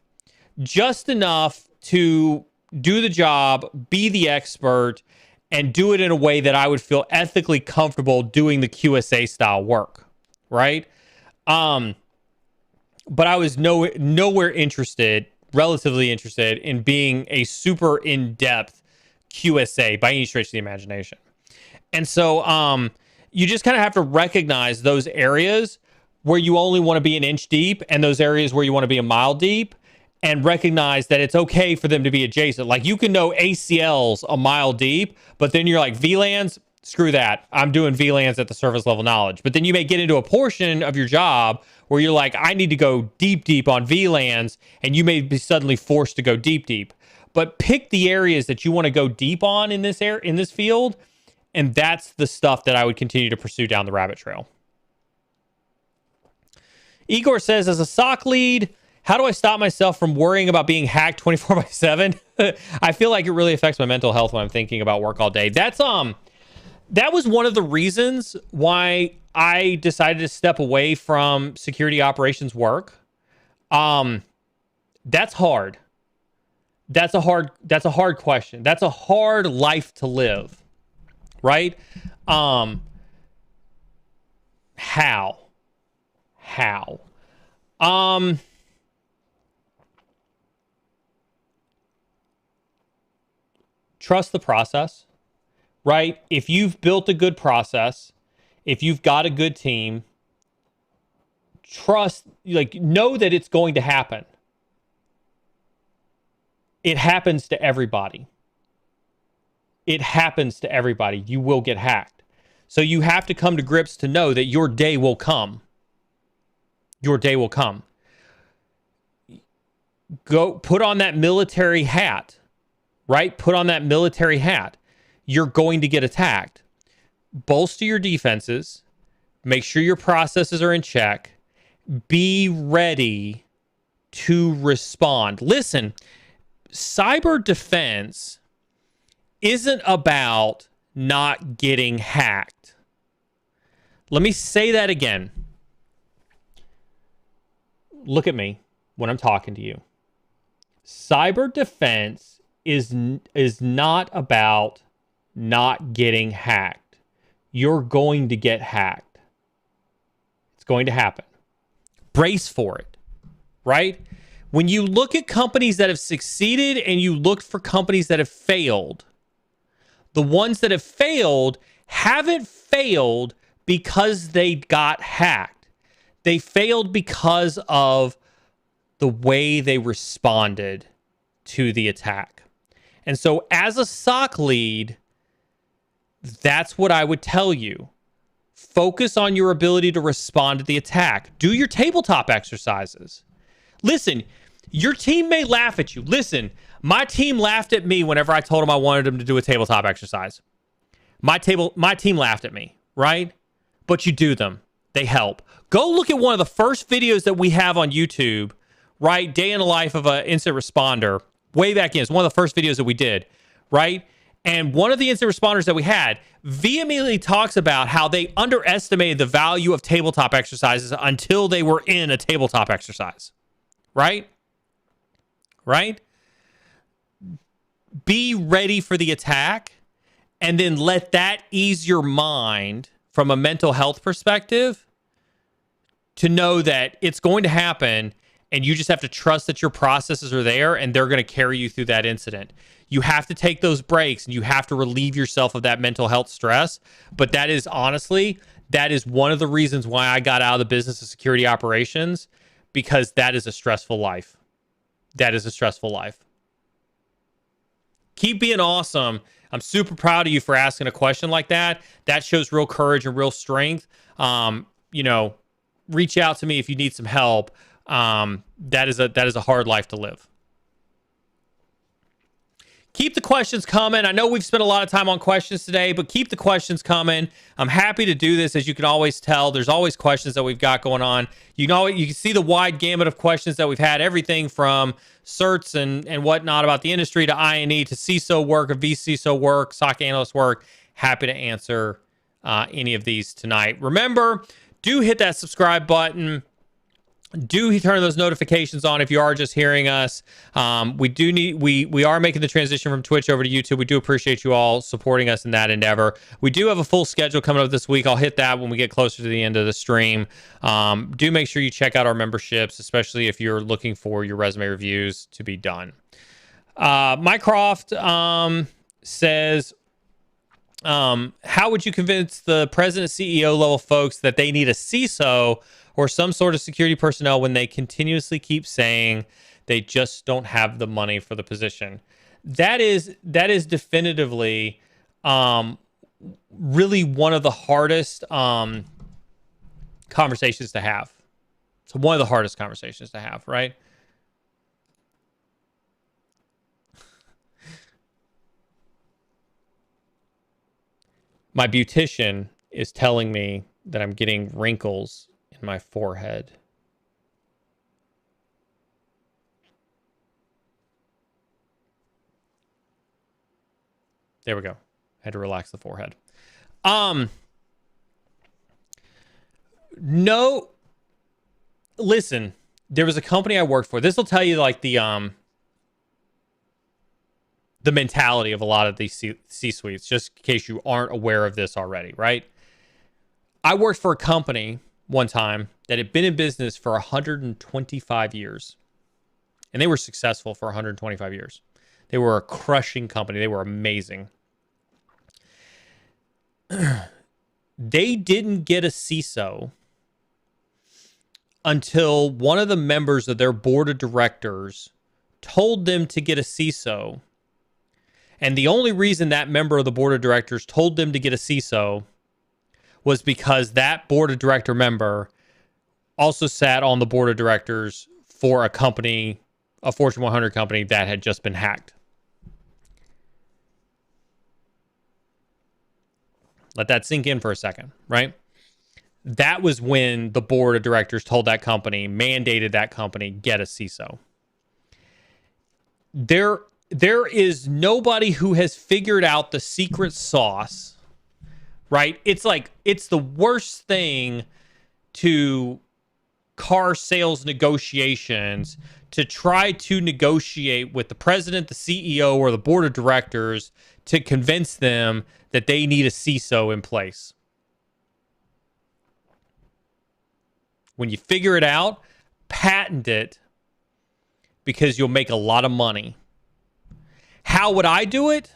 just enough to do the job, be the expert, and do it in a way that I would feel ethically comfortable doing the QSA style work, right? But I was nowhere relatively interested in being a super in-depth QSA by any stretch of the imagination. And so you just kind of have to recognize those areas where you only want to be an inch deep and those areas where you want to be a mile deep, and recognize that it's okay for them to be adjacent. Like you can know ACLs a mile deep, but then you're like VLANs, screw that. I'm doing VLANs at the surface level knowledge. But then you may get into a portion of your job where you're like, I need to go deep on VLANs, and you may be suddenly forced to go deep. But pick the areas that you want to go deep on in this field, and that's the stuff that I would continue to pursue down the rabbit trail. Igor says, as a SOC lead, how do I stop myself from worrying about being hacked 24/7? I feel like it really affects my mental health when I'm thinking about work all day. That was one of the reasons why I decided to step away from security operations work. That's hard. That's a hard question. That's a hard life to live, right? How? Trust the process, right? If you've built a good process, if you've got a good team, know that it's going to happen. It happens to everybody. You will get hacked. So you have to come to grips to know that your day will come. Go put on that military hat, right? You're going to get attacked. Bolster your defenses, Make sure your processes are in check. Be ready to respond. Listen, cyber defense isn't about not getting hacked. Let me say that again. Look at me when I'm talking to you. Cyber defense is not about not getting hacked. You're going to get hacked. It's going to happen. Brace for it, right? When you look at companies that have succeeded and you look for companies that have failed, the ones that have failed haven't failed because they got hacked. They failed because of the way they responded to the attack. And so as a SOC lead, that's what I would tell you. Focus on your ability to respond to the attack. Do your tabletop exercises. Listen, your team may laugh at you. Listen, my team laughed at me whenever I told them I wanted them to do a tabletop exercise. My team laughed at me, right? But you do them. They help. Go look at one of the first videos that we have on YouTube, right? Day in the life of an incident responder. Way back in. It's one of the first videos that we did, right? And one of the incident responders that we had vehemently talks about how they underestimated the value of tabletop exercises until they were in a tabletop exercise, right? Right? Be ready for the attack and then let that ease your mind from a mental health perspective to know that it's going to happen. And you just have to trust that your processes are there and they're going to carry you through that incident. You have to take those breaks and you have to relieve yourself of that mental health stress. But that is honestly, that is one of the reasons why I got out of the business of security operations, because that is a stressful life. That is a stressful life. Keep being awesome. I'm super proud of you for asking a question like that. That shows real courage and real strength. Reach out to me if you need some help. That is a hard life to live. Keep the questions coming. I know we've spent a lot of time on questions today, but keep the questions coming. I'm happy to do this. As you can always tell, there's always questions that we've got going on. You can see the wide gamut of questions that we've had, everything from certs and whatnot about the industry to INE to CISO work, or vCISO work, SOC analyst work. Happy to answer any of these tonight. Remember, do hit that subscribe button. Do turn those notifications on if you are just hearing us. We are making the transition from Twitch over to YouTube. We do appreciate you all supporting us in that endeavor. We do have a full schedule coming up this week. I'll hit that when we get closer to the end of the stream. Do make sure you check out our memberships, especially if you're looking for your resume reviews to be done. Mycroft says, how would you convince the president, CEO level folks that they need a CISO or some sort of security personnel when they continuously keep saying they just don't have the money for the position? That is definitively really one of the hardest conversations to have. It's one of the hardest conversations to have, right? My beautician is telling me that I'm getting wrinkles in my forehead. There we go. Had to relax the forehead. No. Listen, there was a company I worked for. This will tell you like the mentality of a lot of these C-suites, just in case you aren't aware of this already, right? I worked for a company one time that had been in business for 125 years. And they were successful for 125 years. They were a crushing company. They were amazing. They didn't get a CISO until one of the members of their board of directors told them to get a CISO. And the only reason that member of the board of directors told them to get a CISO was because that board of director member also sat on the board of directors for a company, a Fortune 100 company that had just been hacked. Let that sink in for a second, right? That was when the board of directors told that company, mandated that company, get a CISO. There is nobody who has figured out the secret sauce, right? It's like, it's the worst thing to car sales negotiations to try to negotiate with the president, the CEO, or the board of directors to convince them that they need a CISO in place. When you figure it out, patent it, because you'll make a lot of money. How would I do it?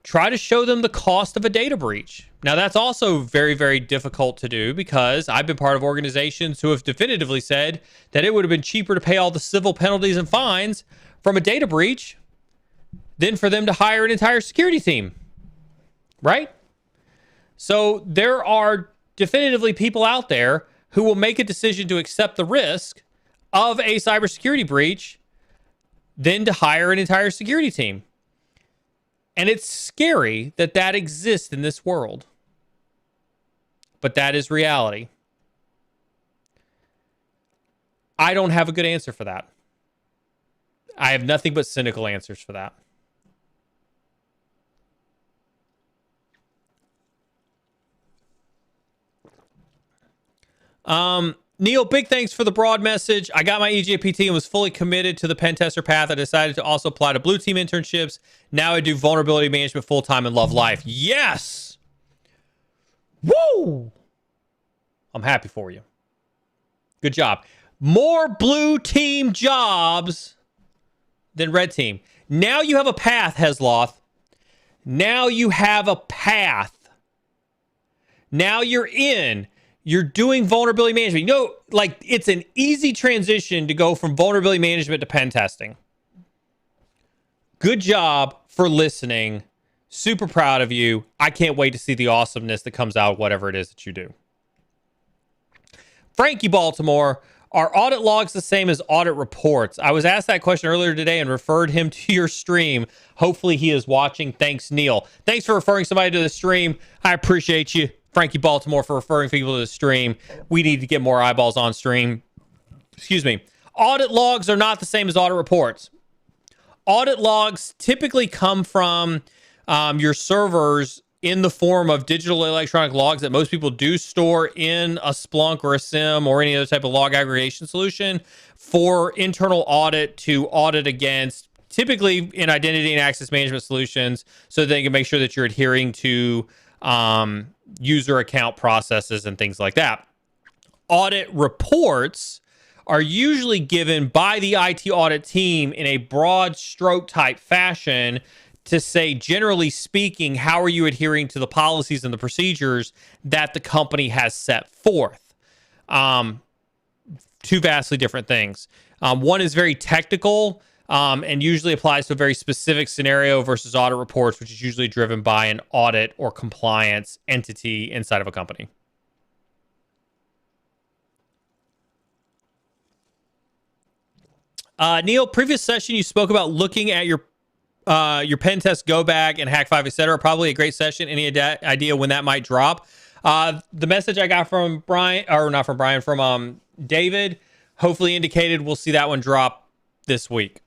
Try to show them the cost of a data breach. Now, that's also very, very difficult to do, because I've been part of organizations who have definitively said that it would have been cheaper to pay all the civil penalties and fines from a data breach than for them to hire an entire security team, right? So there are definitively people out there who will make a decision to accept the risk of a cybersecurity breach than to hire an entire security team. And it's scary that that exists in this world. But that is reality. I don't have a good answer for that. I have nothing but cynical answers for that. Neil, big thanks for the broad message. I got my EJPT and was fully committed to the pen tester path. I decided to also apply to blue team internships. Now I do vulnerability management full-time and love life. Yes! Woo! I'm happy for you. Good job. More blue team jobs than red team. Now you have a path, Hesloth. Now you have a path. Now you're in. You're doing vulnerability management. You know, like, it's an easy transition to go from vulnerability management to pen testing. Good job for listening. Super proud of you. I can't wait to see the awesomeness that comes out of whatever it is that you do. Frankie Baltimore, are audit logs the same as audit reports? I was asked that question earlier today and referred him to your stream. Hopefully he is watching. Thanks, Neil. Thanks for referring somebody to the stream. I appreciate you, Frankie Baltimore, for referring people to the stream. We need to get more eyeballs on stream. Excuse me. Audit logs are not the same as audit reports. Audit logs typically come from your servers in the form of digital electronic logs that most people do store in a Splunk or a SIM or any other type of log aggregation solution for internal audit to audit against, typically in identity and access management solutions, so that they can make sure that you're adhering to user account processes and things like that. Audit reports are usually given by the IT audit team in a broad stroke type fashion to say, generally speaking, how are you adhering to the policies and the procedures that the company has set forth? Two vastly different things. One is very technical and usually applies to a very specific scenario versus audit reports, which is usually driven by an audit or compliance entity inside of a company. Neil, previous session you spoke about looking at your pen test go bag and hack 5, etc. Probably a great session. Any idea when that might drop? The message I got from Brian, or not from Brian, from David, hopefully indicated we'll see that one drop this week.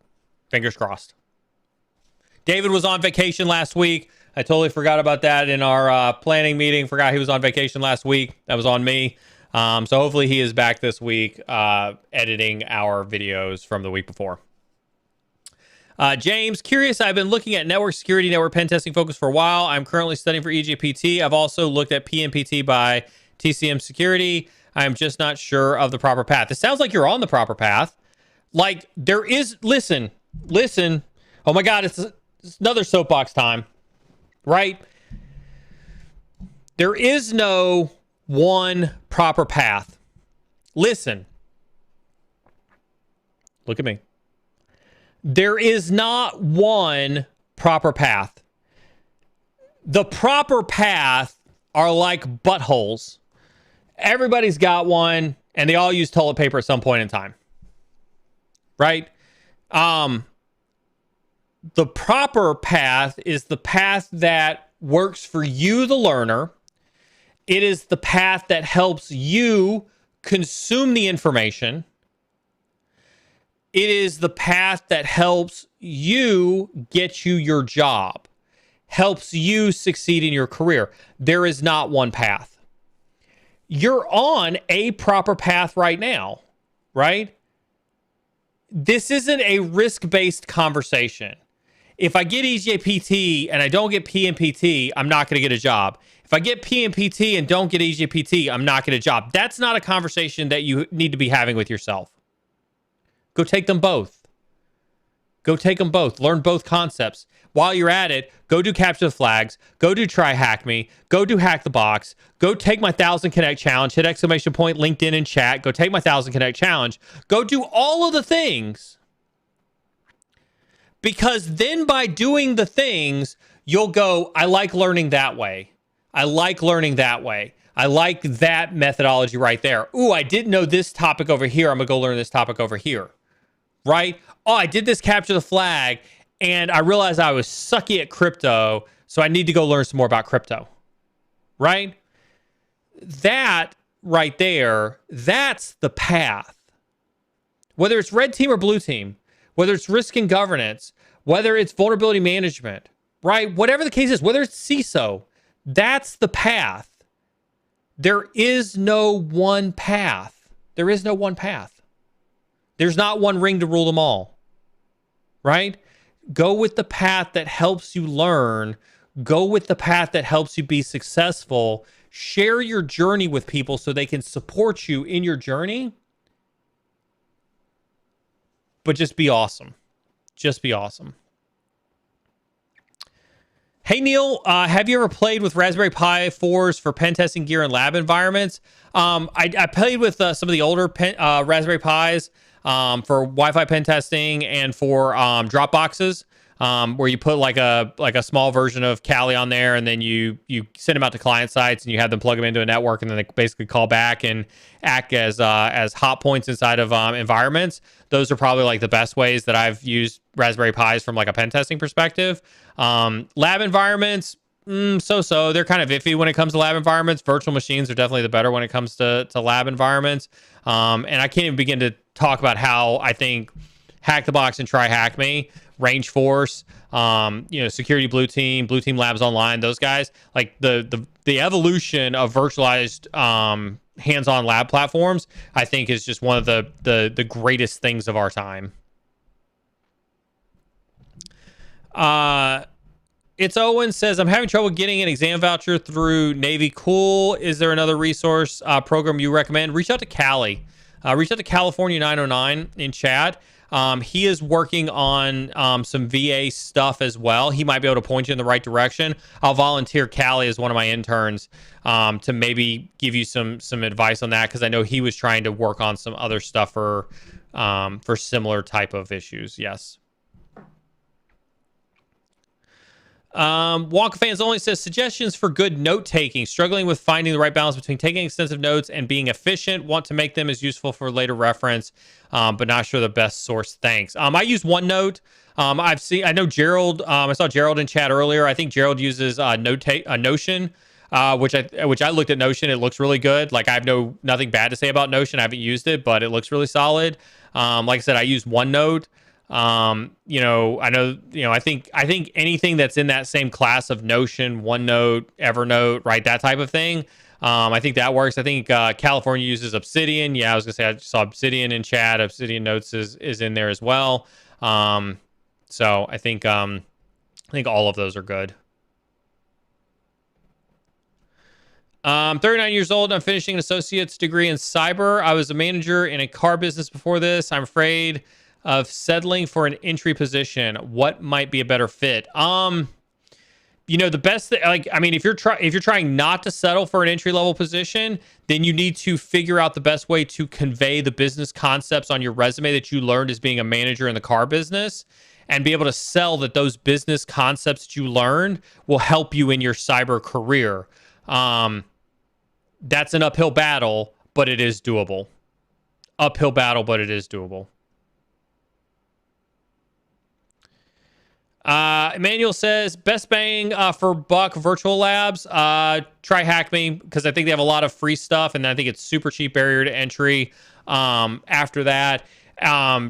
Fingers crossed. David was on vacation last week. I totally forgot about that in our planning meeting. Forgot he was on vacation last week. That was on me. So hopefully he is back this week editing our videos from the week before. James, curious, I've been looking at network security, network pen testing focus for a while. I'm currently studying for EJPT. I've also looked at PNPT by TCM Security. I'm just not sure of the proper path. It sounds like you're on the proper path. Like, there is, listen. Oh my God, it's another soapbox time, right? There is no one proper path. Listen. Look at me. There is not one proper path. The proper path are like buttholes. Everybody's got one, and they all use toilet paper at some point in time. Right? The proper path is the path that works for you, the learner, It is the path that helps you consume the information. It is the path that helps you get you your job, helps you succeed in your career. There is not one path. You're on a proper path right now, right? This isn't a risk-based conversation. If I get EJPT and I don't get PMPT, I'm not going to get a job. If I get PMPT and don't get EJPT, I'm not going to get a job. That's not a conversation that you need to be having with yourself. Go take them both. Go take them both. Learn both concepts. While you're at it, go do Capture the Flags. Go do Try Hack Me. Go do Hack the Box. Go take my 1,000 Connect Challenge. Hit exclamation point, LinkedIn and chat. Go take my 1,000 Connect Challenge. Go do all of the things. Because then by doing the things, you'll go, I like learning that way. I like learning that way. I like that methodology right there. Ooh, I didn't know this topic over here. I'm going to go learn this topic over here. Right? Oh, I did this Capture the Flag and I realized I was sucky at crypto, so I need to go learn some more about crypto. Right? That right there, that's the path. Whether it's red team or blue team, whether it's risk and governance, whether it's vulnerability management, right? Whatever the case is, whether it's CISO, that's the path. There is no one path. There is no one path. There's not one ring to rule them all, right? Go with the path that helps you learn. Go with the path that helps you be successful. Share your journey with people so they can support you in your journey. But just be awesome. Just be awesome. Hey, Neil, have you ever played with Raspberry Pi 4s for pen testing gear and lab environments? I played with some of the older Raspberry Pis for Wi-Fi pen testing and for drop boxes, where you put like a small version of Kali on there, and then you send them out to client sites and you have them plug them into a network, and then they basically call back and act as hot points inside of environments. Those are probably like the best ways that I've used Raspberry Pis from like a pen testing perspective. Lab environments, so they're kind of iffy when it comes to lab environments. Virtual machines are definitely the better when it comes to lab environments. And I can't even begin to talk about how I think Hack the Box and Try Hack Me, Range Force, Security Blue Team Labs Online, those guys, like the evolution of virtualized hands-on lab platforms, I think is just one of the greatest things of our time. It's Owen says, I'm having trouble getting an exam voucher through Navy. Cool. Is there another resource program you recommend? Reach out to Cali. Reach out to California 909 in chat. He is working on some VA stuff as well. He might be able to point you in the right direction. I'll volunteer Cali as one of my interns to maybe give you some advice on that, because I know he was trying to work on some other stuff for similar type of issues. Yes. Wonka Fans Only says, suggestions for good note-taking. Struggling with finding the right balance between taking extensive notes and being efficient. Want to make them as useful for later reference, but not sure the best source. Thanks. I use OneNote. I know Gerald. I saw Gerald in chat earlier. I think Gerald uses Notion, which I looked at Notion. It looks really good. Like, I have nothing bad to say about Notion. I haven't used it, but it looks really solid. Like I said, I use OneNote. I think anything that's in that same class of Notion, OneNote, Evernote, right, that type of thing, I think that works. I think California uses Obsidian. Yeah, I was gonna say, I saw Obsidian in chat. Obsidian Notes is in there as well. So I think all of those are good. 39 years old. I'm finishing an associate's degree in cyber. I was a manager in a car business before this. I'm afraid of settling for an entry position. What might be a better fit? The best thing, if you're trying not to settle for an entry level position, then you need to figure out the best way to convey the business concepts on your resume that you learned as being a manager in the car business, and be able to sell that those business concepts that you learned will help you in your cyber career. That's an uphill battle, but it is doable. Uphill battle, but it is doable. Emmanuel says, best bang for buck virtual labs. Try Hack Me, because I think they have a lot of free stuff, and I think it's super cheap barrier to entry. After that,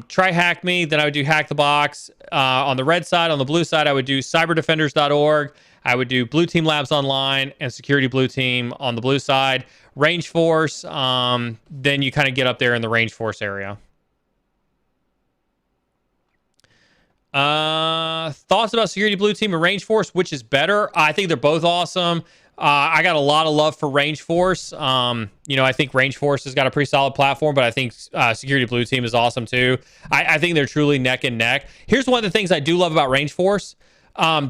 try Hack Me. Then I would do Hack the Box. On the red side, on the blue side, I would do cyberdefenders.org. I would do Blue Team Labs Online and Security Blue Team on the blue side. Range Force, then you kind of get up there in the Range Force area. Thoughts about Security Blue Team and Range Force, which is better? I think they're both awesome. I got a lot of love for Range Force. I think Range Force has got a pretty solid platform, but I think Security Blue Team is awesome too. I think they're truly neck and neck. Here's one of the things I do love about Range Force.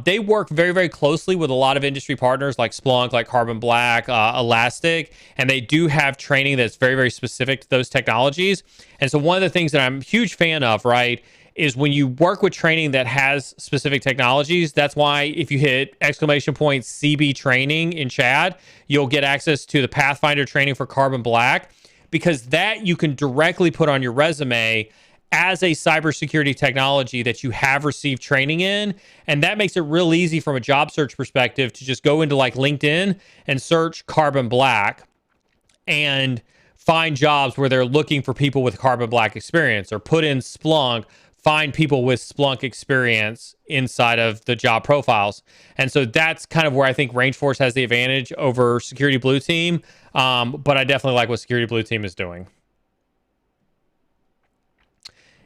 They work very, very closely with a lot of industry partners like Splunk, like Carbon Black, Elastic, and they do have training that's very, very specific to those technologies. And so one of the things that I'm a huge fan of, right, is when you work with training that has specific technologies. That's why if you hit !CB training in chat, you'll get access to the Pathfinder training for Carbon Black, because that you can directly put on your resume as a cybersecurity technology that you have received training in. And that makes it real easy from a job search perspective to just go into like LinkedIn and search Carbon Black and find jobs where they're looking for people with Carbon Black experience, or put in Splunk, find people with Splunk experience inside of the job profiles. And so that's kind of where I think Range Force has the advantage over Security Blue Team. But I definitely like what Security Blue Team is doing.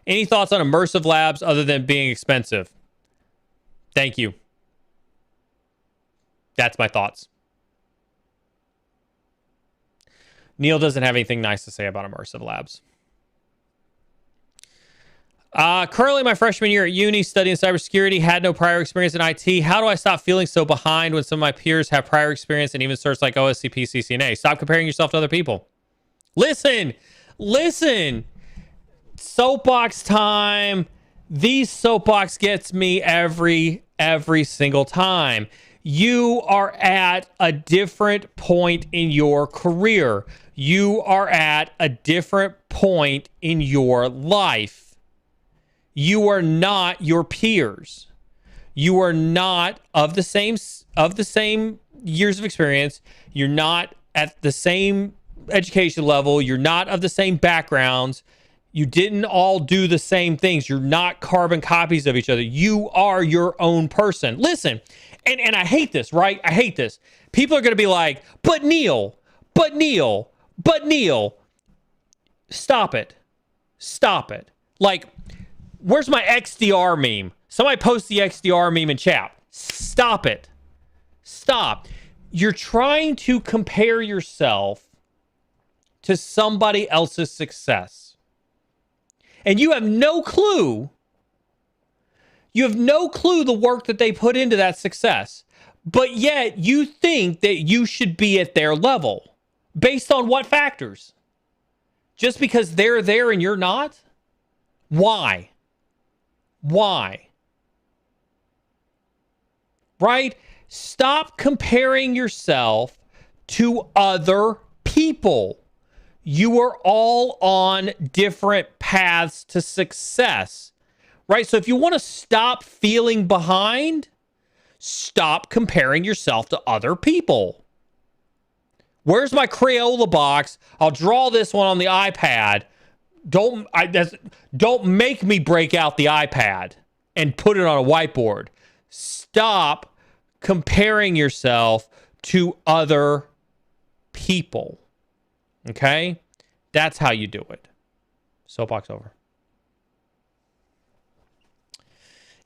Any thoughts on immersive labs other than being expensive? Thank you. That's my thoughts. Neil doesn't have anything nice to say about immersive labs. Currently my freshman year at uni studying cybersecurity, had no prior experience in IT. How do I stop feeling so behind when some of my peers have prior experience and even certs like OSCP, CCNA? Stop comparing yourself to other people. Listen. Soapbox time. These soapbox gets me every single time. You are at a different point in your career. You are at a different point in your life. You are not your peers. You are not of the same years of experience. You're not at the same education level. You're not of the same backgrounds. You didn't all do the same things. You're not carbon copies of each other. You are your own person. Listen, and I hate this, right? I hate this. People are going to be like, but Neil. Stop it. Like, where's my XDR meme? Somebody post the XDR meme in chat. Stop it. Stop. You're trying to compare yourself to somebody else's success. And you have no clue. You have no clue the work that they put into that success. But yet you think that you should be at their level. Based on what factors? Just because they're there and you're not? Why? Right? Stop comparing yourself to other people. You are all on different paths to success, right? So if you want to stop feeling behind, stop comparing yourself to other people. Where's my Crayola box? I'll draw this one on the iPad. Don't make me break out the iPad and put it on a whiteboard. Stop comparing yourself to other people. Okay? That's how you do it. Soapbox over.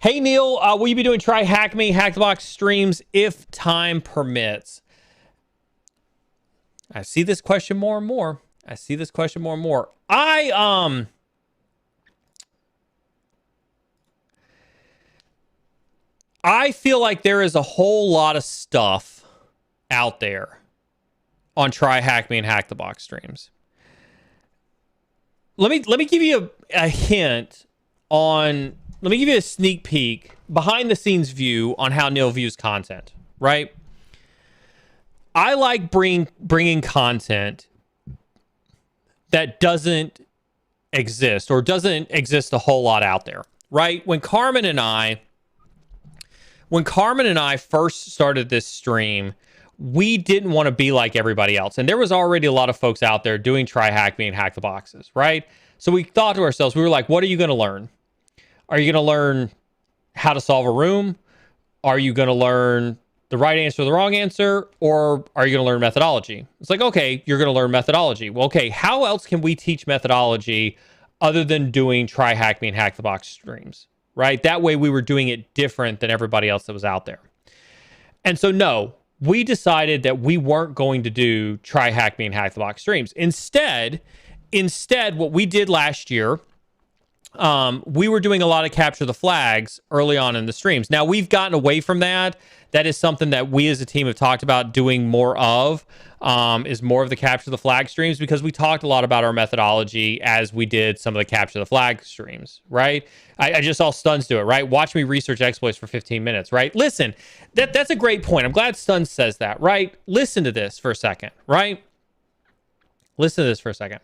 Hey, Neil, will you be doing Try Hack Me, Hack the Box streams if time permits? I see this question more and more. I feel like there is a whole lot of stuff out there on Try Hack Me and Hack the Box streams. Let me give you a hint on. Let me give you a sneak peek, behind the scenes view on how Neil views content. Right? I like bringing content that doesn't exist or doesn't exist a whole lot out there. Right? When Carmen and I When Carmen and I first started this stream, we didn't want to be like everybody else. And there was already a lot of folks out there doing Try Hack Me and Hack the Boxes, right? So we thought to ourselves, we were like, what are you going to learn? Are you going to learn how to solve a room? Are you going to learn the right answer or the wrong answer? Or are you going to learn methodology? It's like, okay, you're going to learn methodology. Well, okay, how else can we teach methodology other than doing Try Hack Me and Hack the Box streams, right? That way we were doing it different than everybody else that was out there. And so, no, we decided that we weren't going to do Try Hack Me and Hack the Box streams. Instead, what we did last year, we were doing a lot of capture the flags early on in the streams. Now, we've gotten away from that. That is something that we as a team have talked about doing more of, is more of the capture the flag streams, because we talked a lot about our methodology as we did some of the capture the flag streams, right? I just saw Stuns do it, right? Watch me research exploits for 15 minutes, right? Listen, that's a great point. I'm glad Stuns says that, right? Listen to this for a second, right? Listen to this for a second.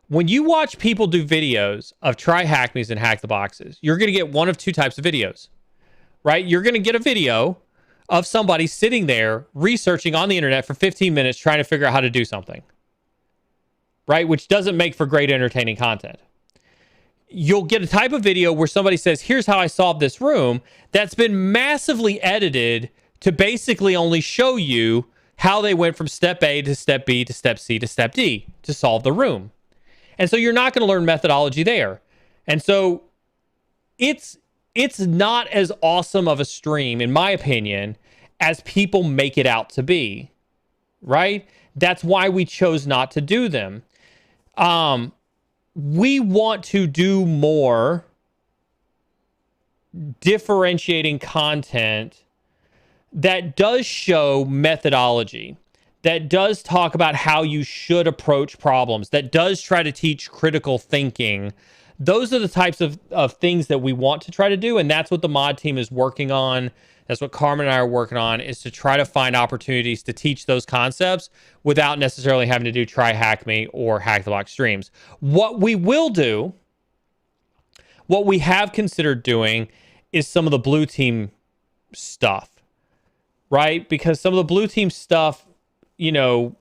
When you watch people do videos of Try Hack Me's and Hack the Boxes, you're going to get one of two types of videos, right? You're going to get a video of somebody sitting there researching on the internet for 15 minutes trying to figure out how to do something, right? Which doesn't make for great entertaining content. You'll get a type of video where somebody says, here's how I solved this room, that's been massively edited to basically only show you how they went from step A to step B to step C to step D to solve the room. And so you're not going to learn methodology there. And so it's not as awesome of a stream, in my opinion, as people make it out to be, right? That's why we chose not to do them. We want to do more differentiating content that does show methodology, that does talk about how you should approach problems, that does try to teach critical thinking. Those are the types of things that we want to try to do, and that's what the mod team is working on. That's what Carmen and I are working on, is to try to find opportunities to teach those concepts without necessarily having to do Try Hack Me or Hack the Box streams. What we will do, what we have considered doing, is some of the blue team stuff, right? Because some of the blue team stuff, you know,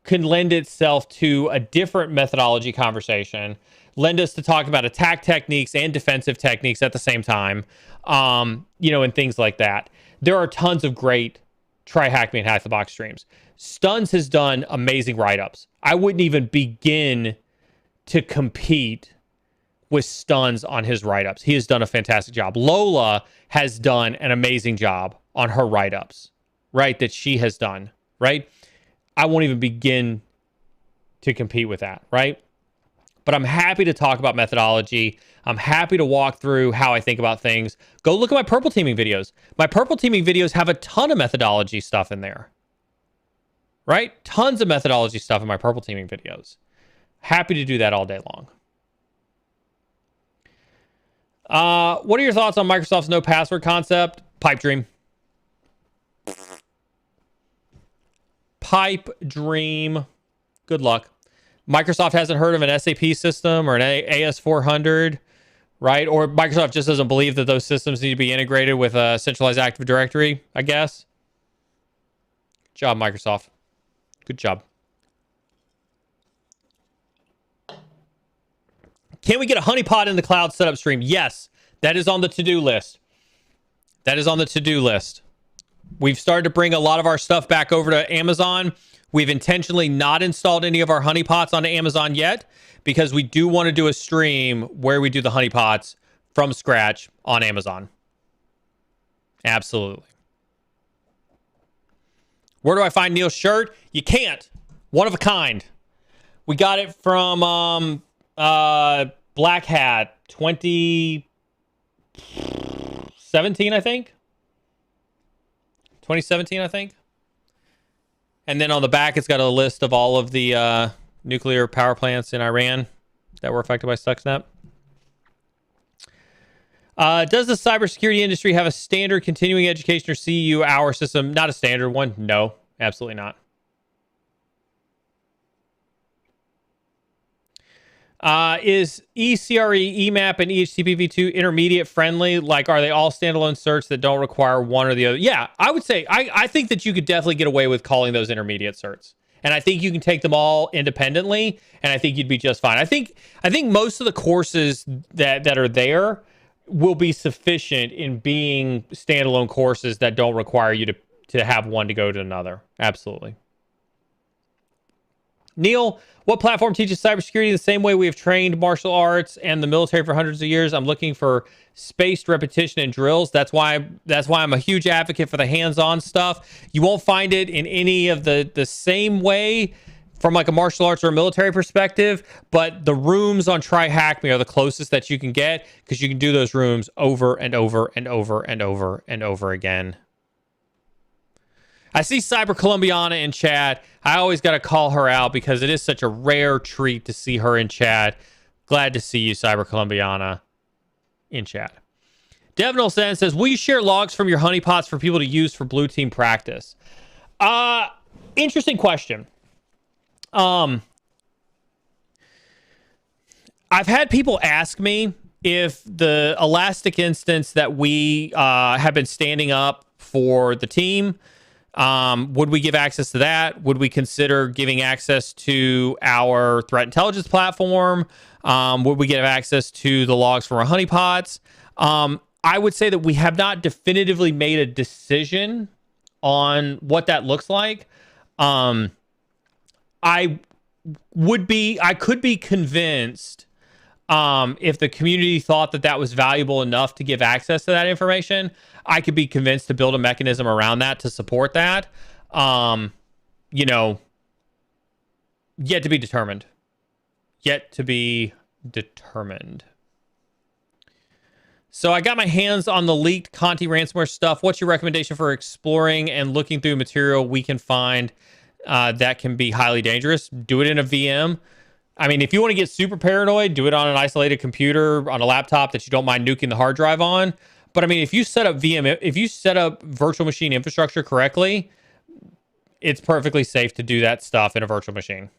can lend itself to a different methodology conversation, lend us to talk about attack techniques and defensive techniques at the same time, you know, and things like that. There are tons of great Try Hack Me and Hack the Box streams. Stuns has done amazing write-ups. I wouldn't even begin to compete with Stuns on his write-ups. He has done a fantastic job. Lola has done an amazing job on her write-ups, right, that she has done, right? I won't even begin to compete with that, right? But I'm happy to talk about methodology. I'm happy to walk through how I think about things. Go look at my purple teaming videos. My purple teaming videos have a ton of methodology stuff in there, right? Tons of methodology stuff in my purple teaming videos. Happy to do that all day long. What are your thoughts on Microsoft's no password concept? Pipe dream. Pipe dream. Good luck. Microsoft hasn't heard of an SAP system or an AS400, right? Or Microsoft just doesn't believe that those systems need to be integrated with a centralized Active Directory, I guess. Good job, Microsoft. Good job. Can we get a honeypot in the cloud setup stream? Yes, that is on the to-do list. That is on the to-do list. We've started to bring a lot of our stuff back over to Amazon. We've intentionally not installed any of our honeypots onto Amazon yet, because we do want to do a stream where we do the honeypots from scratch on Amazon. Absolutely. Where do I find Neil's shirt? You can't. One of a kind. We got it from Black Hat 2017, I think. 2017, I think. And then on the back, it's got a list of all of the nuclear power plants in Iran that were affected by Stuxnet. Does the cybersecurity industry have a standard continuing education or CEU hour system? Not a standard one. No, absolutely not. Is ECRE, EMAP, and EHTPv2 intermediate friendly? Like, are they all standalone certs that don't require one or the other? Yeah, I would say, I think that you could definitely get away with calling those intermediate certs. And I think you can take them all independently, and I think you'd be just fine. I think most of the courses that are there will be sufficient in being standalone courses that don't require you to have one to go to another. Absolutely. Neil, what platform teaches cybersecurity the same way we have trained martial arts and the military for hundreds of years? I'm looking for spaced repetition and drills. That's why I'm a huge advocate for the hands-on stuff. You won't find it in any of the same way from like a martial arts or a military perspective, but the rooms on Try Hack Me are the closest that you can get, because you can do those rooms over and over and over and over and over again. I see Cyber Columbiana in chat. I always got to call her out because it is such a rare treat to see her in chat. Glad to see you, Cyber Columbiana, in chat. Devnelson says, will you share logs from your honeypots for people to use for blue team practice? Interesting question. I've had people ask me if the Elastic instance that we have been standing up for the team, would we give access to that? Would we consider giving access to our threat intelligence platform? Would we give access to the logs from our honeypots? I would say that we have not definitively made a decision on what that looks like. I could be convinced if the community thought that was valuable enough to give access to that information. I could be convinced to build a mechanism around that to support that. Yet to be determined. Yet to be determined. So I got my hands on the leaked Conti ransomware stuff. What's your recommendation for exploring and looking through material we can find that can be highly dangerous? Do it in a VM. I mean, if you want to get super paranoid, do it on an isolated computer, on a laptop that you don't mind nuking the hard drive on. But I mean, if you set up virtual machine infrastructure correctly, it's perfectly safe to do that stuff in a virtual machine.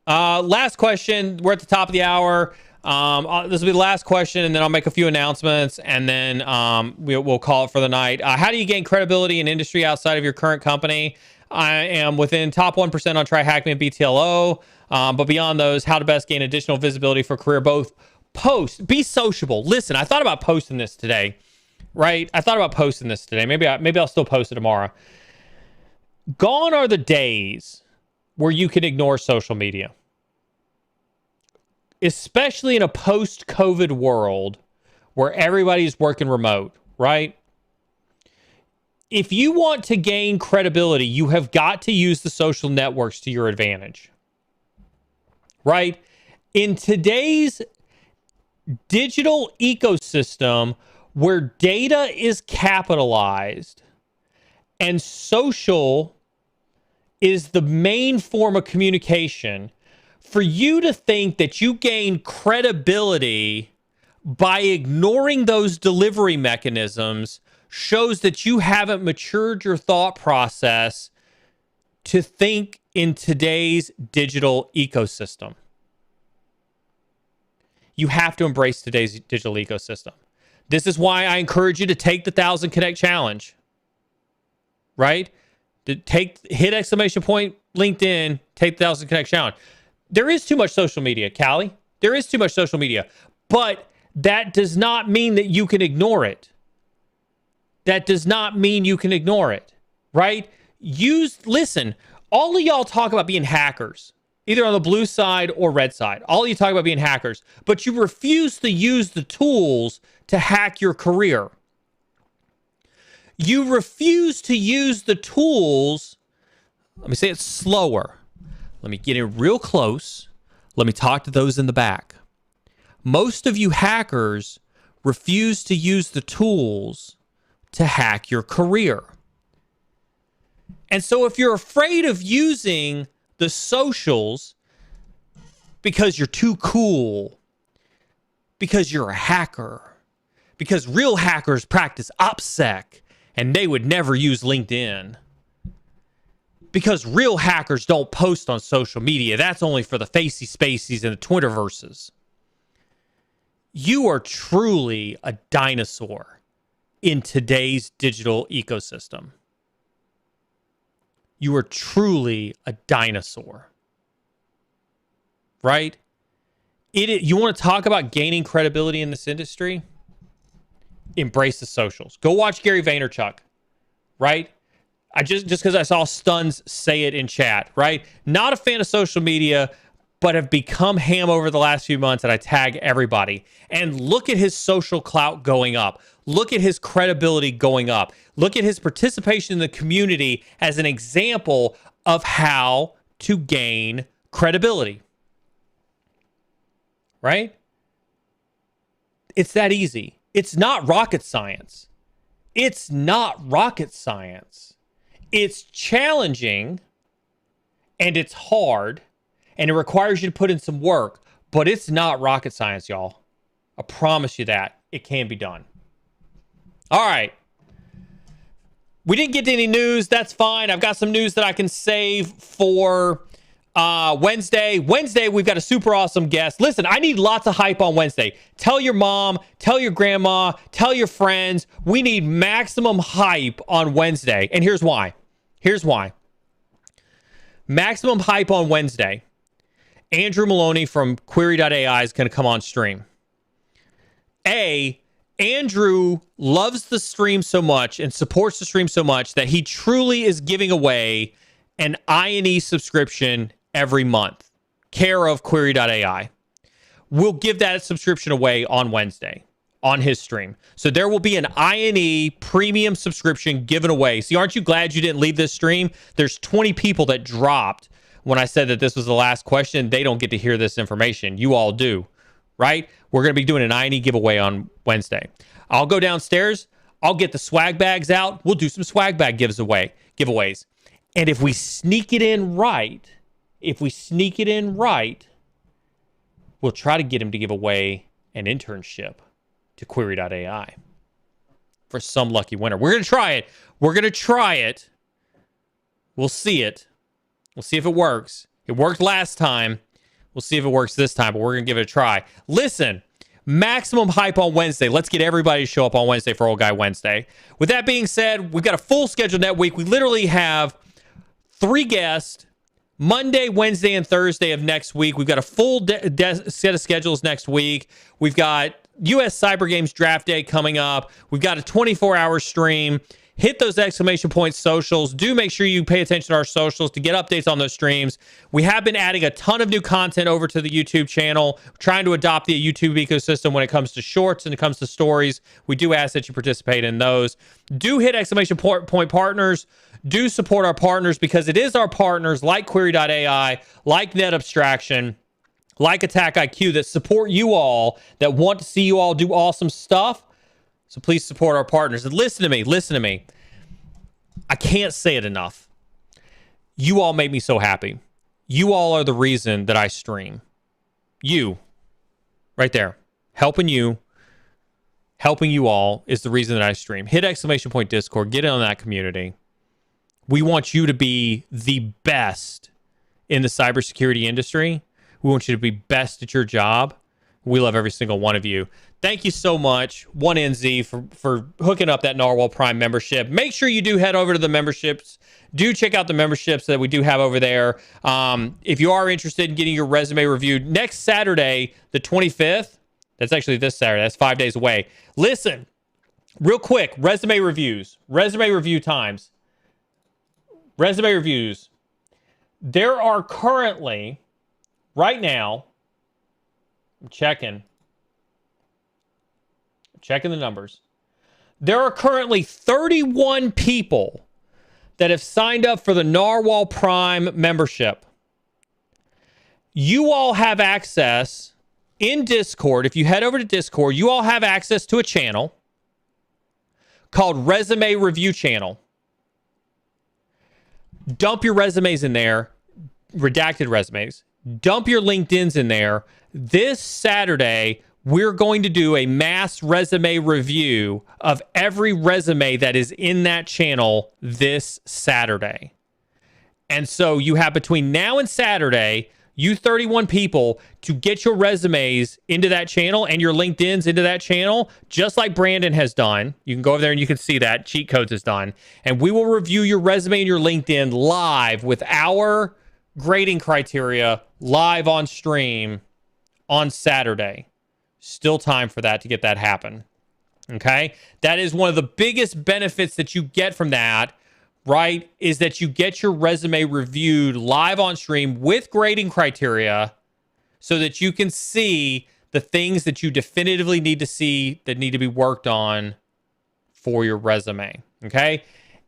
Last question. We're at the top of the hour. This will be the last question, and then I'll make a few announcements, and then we'll call it for the night. How do you gain credibility in industry outside of your current company? I am within top 1% on Try Hack Me and BTLO. But beyond those, how to best gain additional visibility for career, both post, be sociable. Listen, I thought about posting this today, right? Maybe I'll still post it tomorrow. Gone are the days where you can ignore social media, especially in a post-COVID world where everybody's working remote, right? If you want to gain credibility, you have got to use the social networks to your advantage. Right? In today's digital ecosystem where data is capitalized and social is the main form of communication, for you to think that you gain credibility by ignoring those delivery mechanisms shows that you haven't matured your thought process to think in today's digital ecosystem. You have to embrace today's digital ecosystem. This is why I encourage you to take the 1,000 Connect Challenge. Right? Hit exclamation point LinkedIn, take the 1,000 Connect Challenge. There is too much social media, Callie. There is too much social media. But that does not mean that you can ignore it. Right? Listen, all of y'all talk about being hackers, either on the blue side or red side. All of you talk about being hackers, but you refuse to use the tools to hack your career. You refuse to use the tools. Let me say it slower. Let me get in real close. Let me talk to those in the back. Most of you hackers refuse to use the tools to hack your career. And so if you're afraid of using the socials because you're too cool, because you're a hacker, because real hackers practice OPSEC and they would never use LinkedIn, because real hackers don't post on social media. That's only for the facey spacies and the Twitterverses. You are truly a dinosaur in today's digital ecosystem. You are truly a dinosaur. Right? You want to talk about gaining credibility in this industry? Embrace the socials. Go watch Gary Vaynerchuk. Right? I just because I saw Stuns say it in chat, right? Not a fan of social media, but have become ham over the last few months, and I tag everybody. And look at his social clout going up. Look at his credibility going up. Look at his participation in the community as an example of how to gain credibility. Right? It's that easy. It's not rocket science. It's not rocket science. It's challenging, and it's hard, and it requires you to put in some work, but it's not rocket science, y'all. I promise you that. It can be done. All right. We didn't get to any news. That's fine. I've got some news that I can save for Wednesday. Wednesday, we've got a super awesome guest. Listen, I need lots of hype on Wednesday. Tell your mom, tell your grandma, tell your friends. We need maximum hype on Wednesday. And here's why. Here's why. Maximum hype on Wednesday. Andrew Maloney from Query.ai is going to come on stream. Andrew loves the stream so much and supports the stream so much that he truly is giving away an I&E subscription every month, care of Query.ai. We'll give that subscription away on Wednesday on his stream. So there will be an I&E premium subscription given away. See, aren't you glad you didn't leave this stream? There's 20 people that dropped when I said that this was the last question. They don't get to hear this information. You all do, right? We're going to be doing an I&E giveaway on Wednesday. I'll go downstairs. I'll get the swag bags out. We'll do some swag bag giveaways. And if we sneak it in right, we'll try to get him to give away an internship to Query.ai for some lucky winner. We're going to try it. We'll see it. We'll see if it works. It worked last time. We'll see if it works this time, but we're going to give it a try. Listen, maximum hype on Wednesday. Let's get everybody to show up on Wednesday for Old Guy Wednesday. With that being said, we've got a full schedule that week. We literally have 3 guests Monday, Wednesday, and Thursday of next week. We've got a full set of schedules next week. We've got U.S. Cyber Games Draft Day coming up. We've got a 24-hour stream. Hit those exclamation point socials. Do make sure you pay attention to our socials to get updates on those streams. We have been adding a ton of new content over to the YouTube channel, trying to adopt the YouTube ecosystem when it comes to shorts and it comes to stories. We do ask that you participate in those. Do hit exclamation point partners. Do support our partners, because it is our partners like Query.ai, like Net Abstraction, like Attack IQ that support you all, that want to see you all do awesome stuff. So please support our partners. And listen to me. I can't say it enough. You all make me so happy. You all are the reason that I stream. You, right there, helping you all is the reason that I stream. Hit exclamation point Discord. Get in on that community. We want you to be the best in the cybersecurity industry. We want you to be best at your job. We love every single one of you. Thank you so much, 1NZ, for hooking up that Narwhal Prime membership. Make sure you do head over to the memberships. Do check out the memberships that we do have over there. If you are interested in getting your resume reviewed, next Saturday, the 25th, that's actually this Saturday. That's 5 days away. Listen, real quick, resume reviews. Resume review times. Resume reviews. There are currently, right now, I'm checking the numbers. There are currently 31 people that have signed up for the Narwhal Prime membership. You all have access in Discord. If you head over to Discord, you all have access to a channel called Resume Review Channel. Dump your resumes in there, redacted resumes. Dump your LinkedIns in there. This Saturday, we're going to do a mass resume review of every resume that is in that channel this Saturday. And so you have between now and Saturday, you 31 people, to get your resumes into that channel and your LinkedIn's into that channel, just like Brandon has done. You can go over there and you can see that. Cheat Codes is done. And we will review your resume and your LinkedIn live with our grading criteria live on stream on Saturday. Still time for that to get that happen. Okay? That is one of the biggest benefits that you get from that, right? Is that you get your resume reviewed live on stream with grading criteria so that you can see the things that you definitively need to see that need to be worked on for your resume. Okay?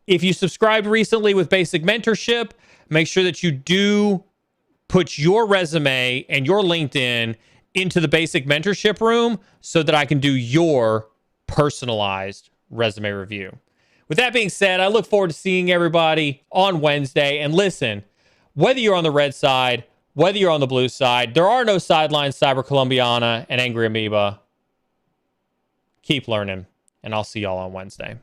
If you subscribed recently with Basic Mentorship, make sure that you do put your resume and your LinkedIn into the Basic Mentorship room so that I can do your personalized resume review. With that being said, I look forward to seeing everybody on Wednesday. And listen, whether you're on the red side, whether you're on the blue side, there are no sidelines, Cyber Columbiana and Angry Amoeba. Keep learning, and I'll see y'all on Wednesday.